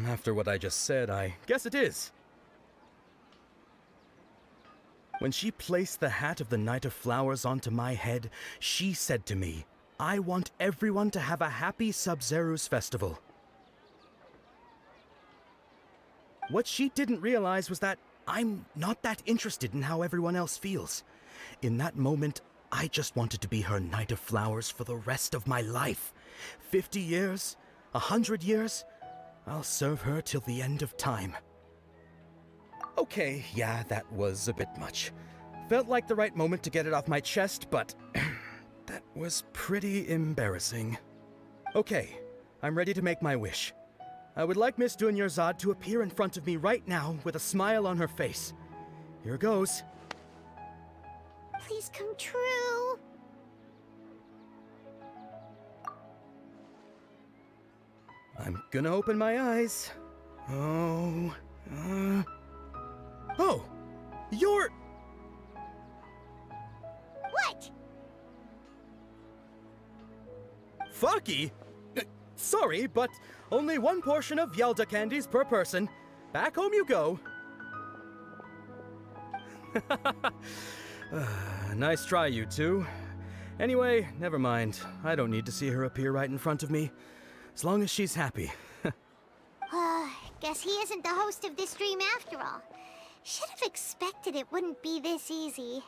After what I just said, I guess it is. When she placed the hat of the Knight of Flowers onto my head, she said to me, I want everyone to have a happy Sub-Zero's festival. What she didn't realize was that I'm not that interested in how everyone else feels. In that moment, I just wanted to be her Knight of Flowers for the rest of my life. 50 years, 100 years, I'll serve her till the end of time. Okay, yeah, that was a bit much. Felt like the right moment to get it off my chest, but that was pretty embarrassing. Okay, I'm ready to make my wish. I would like Miss Dunyarzad to appear in front of me right now with a smile on her face. Here goes. Please come true. I'm gonna open my eyes. Oh, you're... What? Fucky? Sorry, but only one portion of Yelda candies per person. Back home you go. Nice try, you two. Anyway, never mind. I don't need to see her appear right in front of me. As long as she's happy. Guess he isn't the host of this dream after all. Should have expected it wouldn't be this easy.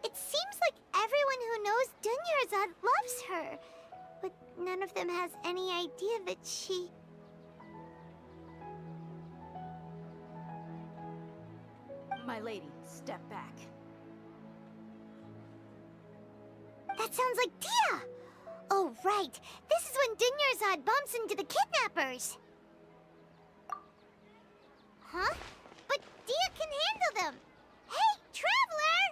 It seems like everyone who knows Dunyarzad loves her, but none of them has any idea that she... My lady, step back. That sounds like Dia! Oh, right. This is when Dunyarzad bumps into the kidnappers. Huh? But Dia can handle them. Hey, Traveler!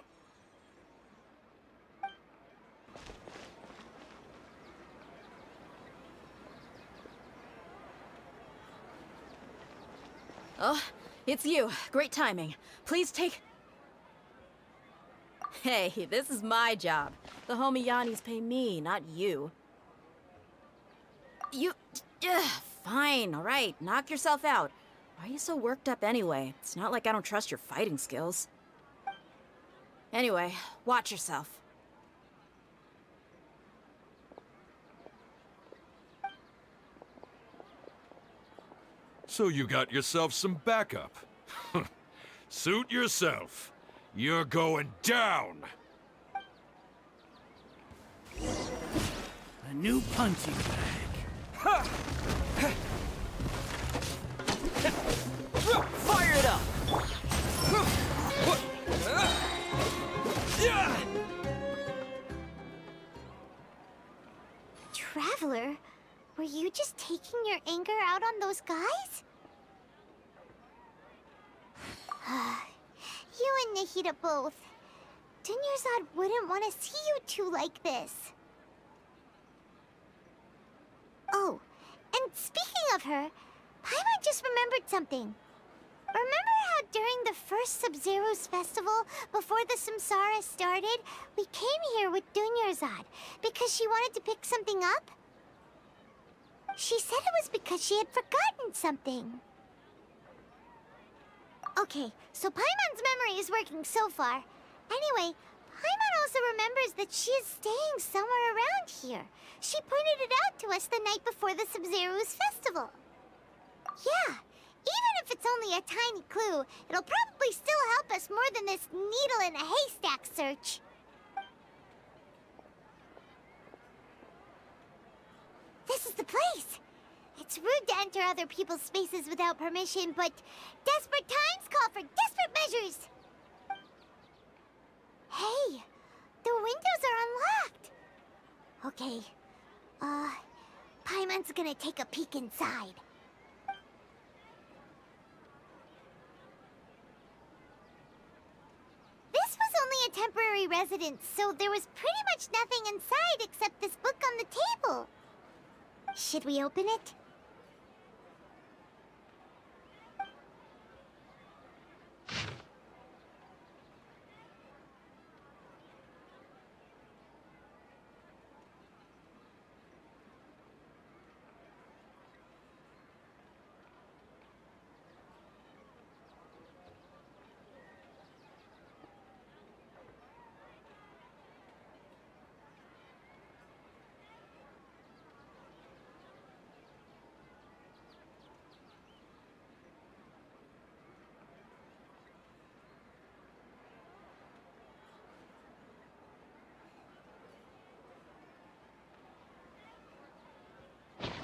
Oh, it's you. Great timing. Please take... Hey, this is my job. The homie Yannis pay me, not you. You... fine, alright. Knock yourself out. Why are you so worked up anyway? It's not like I don't trust your fighting skills. Anyway, watch yourself. So you got yourself some backup. Suit yourself. You're going down! A new punching bag. Fire it up! Traveler, were you just taking your anger out on those guys? You and Nahida both. Dunyarzad wouldn't want to see you two like this. Oh, and speaking of her, Paimon just remembered something. Remember how during the first Sub-Zero's festival, before the Samsara started, we came here with Dunyarzad because she wanted to pick something up? She said it was because she had forgotten something. Okay, so Paimon's memory is working so far. Anyway, Paimon also remembers that she is staying somewhere around here. She pointed it out to us the night before the Sub-Zero's festival. Yeah, even if it's only a tiny clue, it'll probably still help us more than this needle in a haystack search. This is the place! It's rude to enter other people's spaces without permission, but desperate times call for desperate measures! Hey, the windows are unlocked! Okay, Paimon's gonna take a peek inside. This was only a temporary residence, so there was pretty much nothing inside except this book on the table. Should we open it?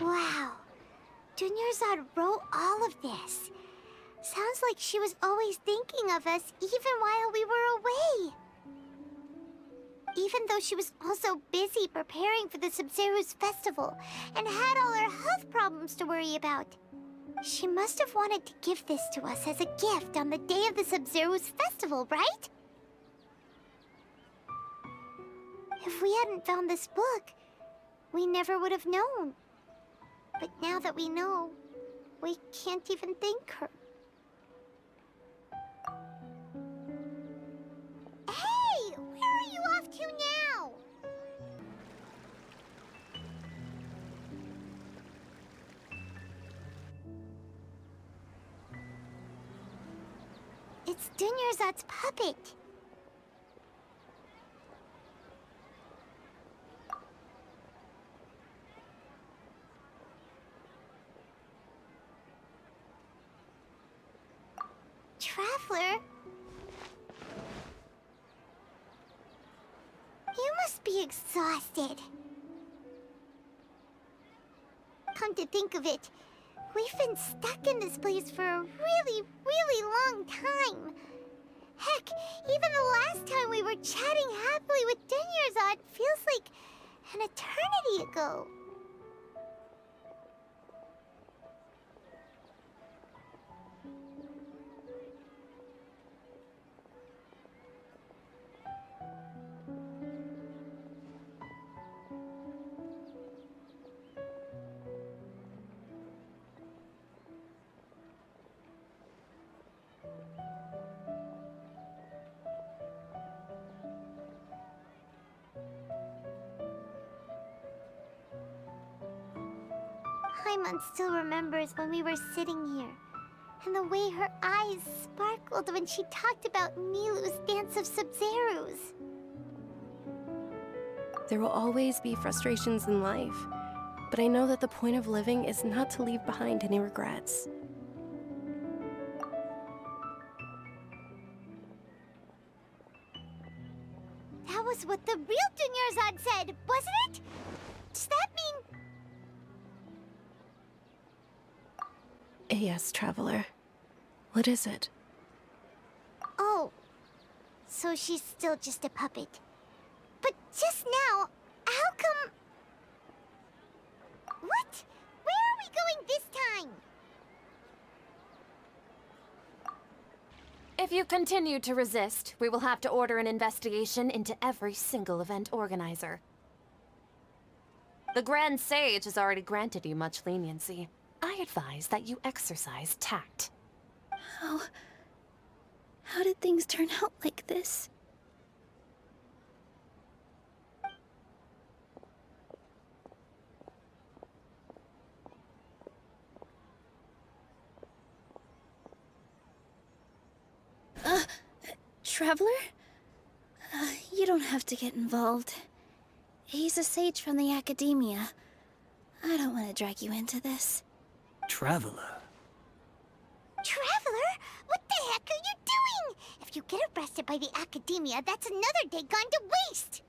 Wow, Dunyarzad wrote all of this. Sounds like she was always thinking of us even while we were away. Even though she was also busy preparing for the Sub-Zero's festival and had all her health problems to worry about. She must have wanted to give this to us as a gift on the day of the Sub-Zero's festival, right? If we hadn't found this book, we never would have known. But now that we know, we can't even thank her. Hey! Where are you off to now? It's Dunyarzad's puppet. Traveler? You must be exhausted. Come to think of it, we've been stuck in this place for a really, really long time. Heck, even the last time we were chatting happily with Dunyarzad feels like an eternity ago. Paimon still remembers when we were sitting here, and the way her eyes sparkled when she talked about Nilou's Dance of Sub-Zeros. There will always be frustrations in life, but I know that the point of living is not to leave behind any regrets. That was what the real Dunyarzad said, wasn't it? Does that mean... Yes, Traveler. What is it? Oh, so she's still just a puppet. But just now, how come... What? Where are we going this time? If you continue to resist, we will have to order an investigation into every single event organizer. The Grand Sage has already granted you much leniency. I advise that you exercise tact. How did things turn out like this? Traveler? You don't have to get involved. He's a sage from the Academia. I don't want to drag you into this. Traveler? Traveler? What the heck are you doing? If you get arrested by the Academia, that's another day gone to waste!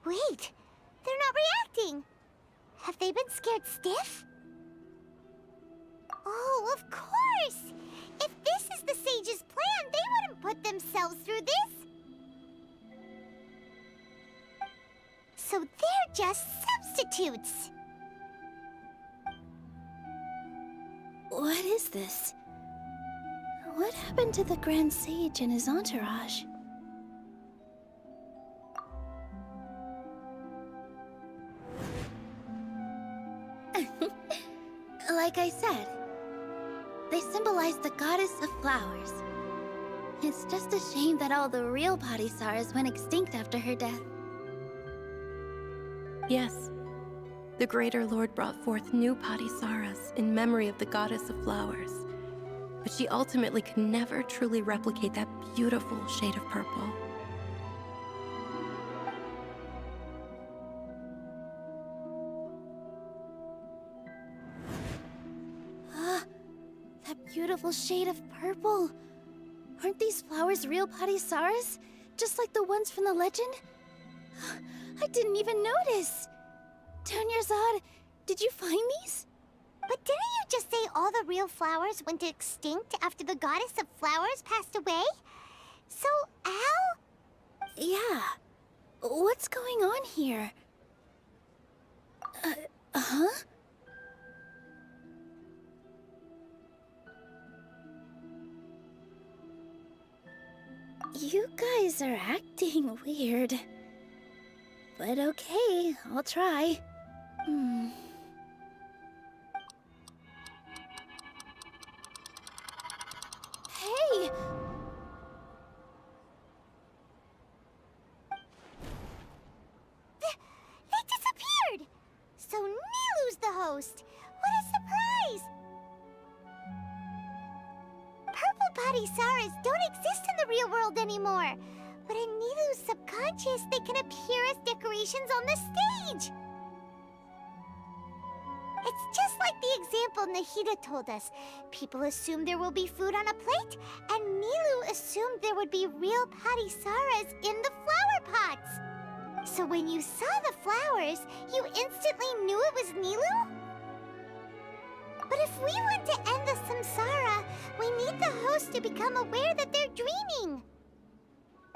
Wait, they're not reacting. Have they been scared stiff? Oh, of course! If this is the Sage's plan, they wouldn't put themselves through this. So they're just substitutes. What is this? What happened to the Grand Sage and his entourage? Like I said, they symbolize the goddess of flowers. It's just a shame that all the real Padisaras went extinct after her death. Yes. The Greater Lord brought forth new Padisaras in memory of the goddess of flowers. But she ultimately could never truly replicate that beautiful shade of purple. Beautiful shade of purple. Aren't these flowers real Padisaras? Just like the ones from the legend? I didn't even notice. Dunyarzad, did you find these? But didn't you just say all the real flowers went extinct after the goddess of flowers passed away? So, how? Yeah. What's going on here? Huh? You guys are acting weird. But okay, I'll try. Hey! They disappeared! So Nilu's the host! What a surprise! Purple Padisaras don't exist in the real world anymore. But in Nilu's subconscious, they can appear as decorations on the stage. It's just like the example Nahida told us. People assume there will be food on a plate, and Nilu assumed there would be real Padisaras in the flower pots. So when you saw the flowers, you instantly knew it was Nilu? But if we want to end the samsara, we need the host to become aware that they're dreaming.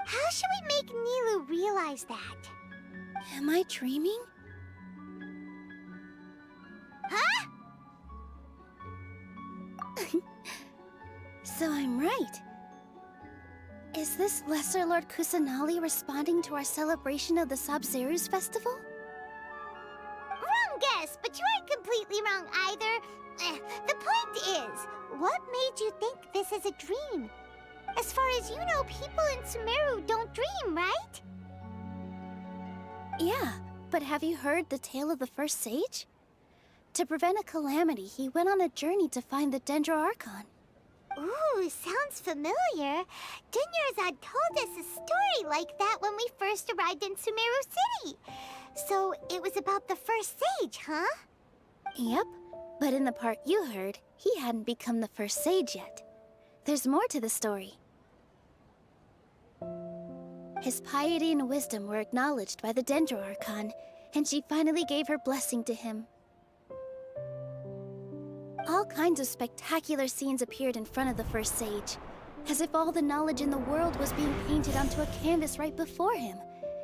How should we make Nilu realize that? Am I dreaming? Huh? So I'm right. Is this Lesser Lord Kusanali responding to our celebration of the Sabzeruz festival? Wrong guess, but you aren't completely wrong either. The point is, what made you think this is a dream? As far as you know, people in Sumeru don't dream, right? Yeah, but have you heard the tale of the first sage? To prevent a calamity, he went on a journey to find the Dendro Archon. Ooh, sounds familiar. Dunyarzad told us a story like that when we first arrived in Sumeru City. So it was about the first sage, huh? Yep, but in the part you heard, he hadn't become the first sage yet. There's more to the story. His piety and wisdom were acknowledged by the Dendro Archon, and she finally gave her blessing to him. All kinds of spectacular scenes appeared in front of the first sage. as if all the knowledge in the world was being painted onto a canvas right before him.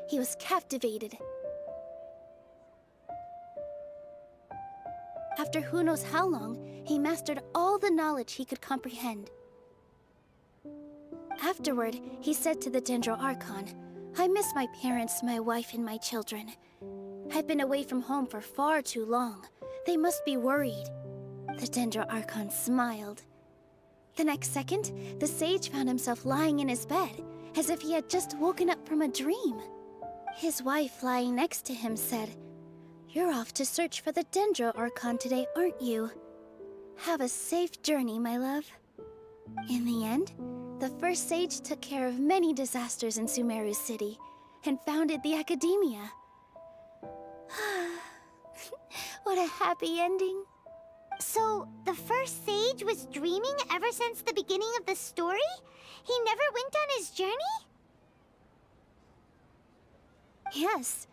He was captivated. After who knows how long, he mastered all the knowledge he could comprehend. Afterward, he said to the Dendro Archon, "I miss my parents, my wife, and my children. I've been away from home for far too long. They must be worried." The Dendro Archon smiled. The next second, the sage found himself lying in his bed, as if he had just woken up from a dream. His wife, lying next to him, said, "You're off to search for the Dendro Archon today, aren't you? Have a safe journey, my love." In the end, the first sage took care of many disasters in Sumeru City, and founded the Academia. What a happy ending. So, the first sage was dreaming ever since the beginning of the story? He never went on his journey? Yes,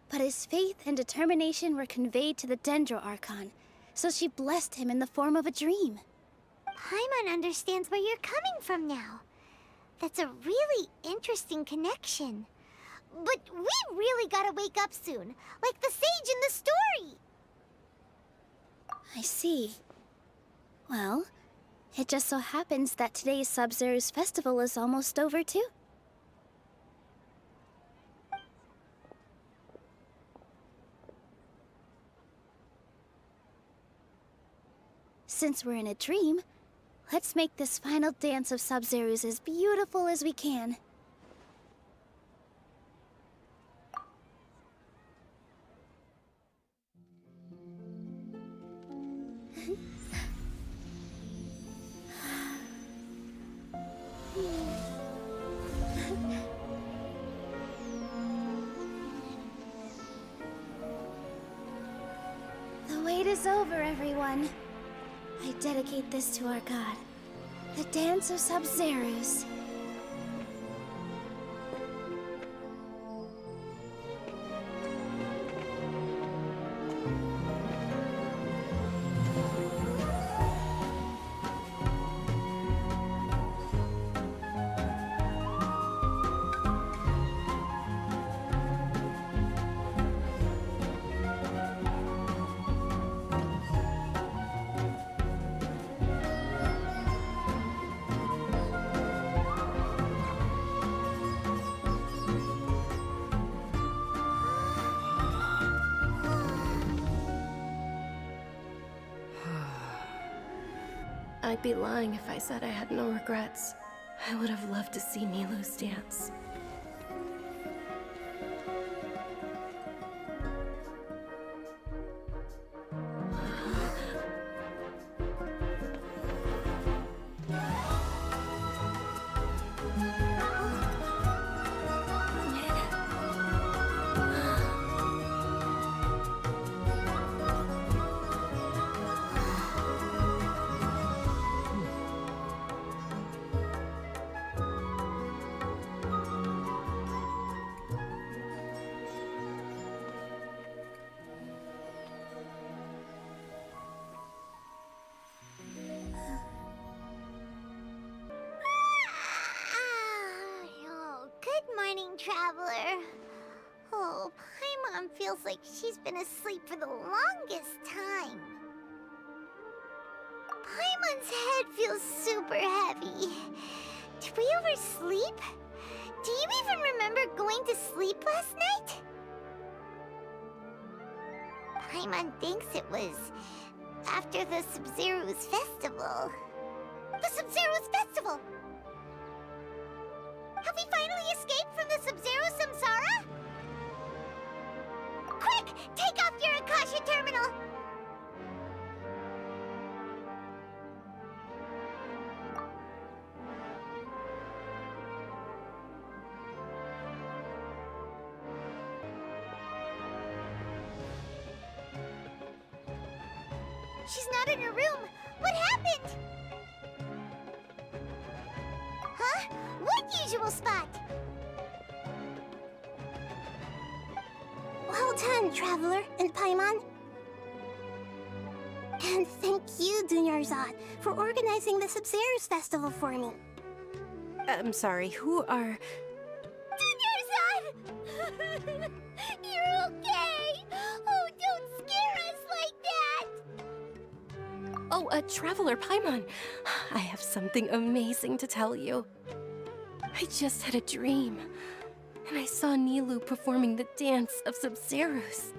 but his faith and determination were conveyed to the Dendro Archon, so she blessed him in the form of a dream. Paimon understands where you're coming from now. That's a really interesting connection. But we really gotta wake up soon, like the sage in the story! I see. Well, it just so happens that today's Sub-Zero's festival is almost over too. Since we're in a dream, let's make this final dance of Sub-Zero's as beautiful as we can. The wait is over, everyone. I dedicate this to our god, the Dance of Sub-Zero's. I'd be lying if I said I had no regrets. I would have loved to see Milu's dance. Traveler. Oh, Paimon feels like she's been asleep for the longest time. Paimon's head feels super heavy. Did we oversleep? Do you even remember going to sleep last night? Paimon thinks it was after the Sub-Zero's festival. The Sub-Zero's festival! Have we finally escaped from the Sub-Zero Samsara? Quick! Take off your Akasha terminal! She's not in her room. What happened? Huh? What usual spot? Well done, Traveler and Paimon. And thank you, Dunyarzad, for organizing the Sub-Zero's festival for me. I'm sorry, who are... Junior-san! You're okay! Oh, don't scare us like that! Oh, Traveler Paimon. I have something amazing to tell you. I just had a dream, and I saw Nilou performing the dance of Sub-Zeros.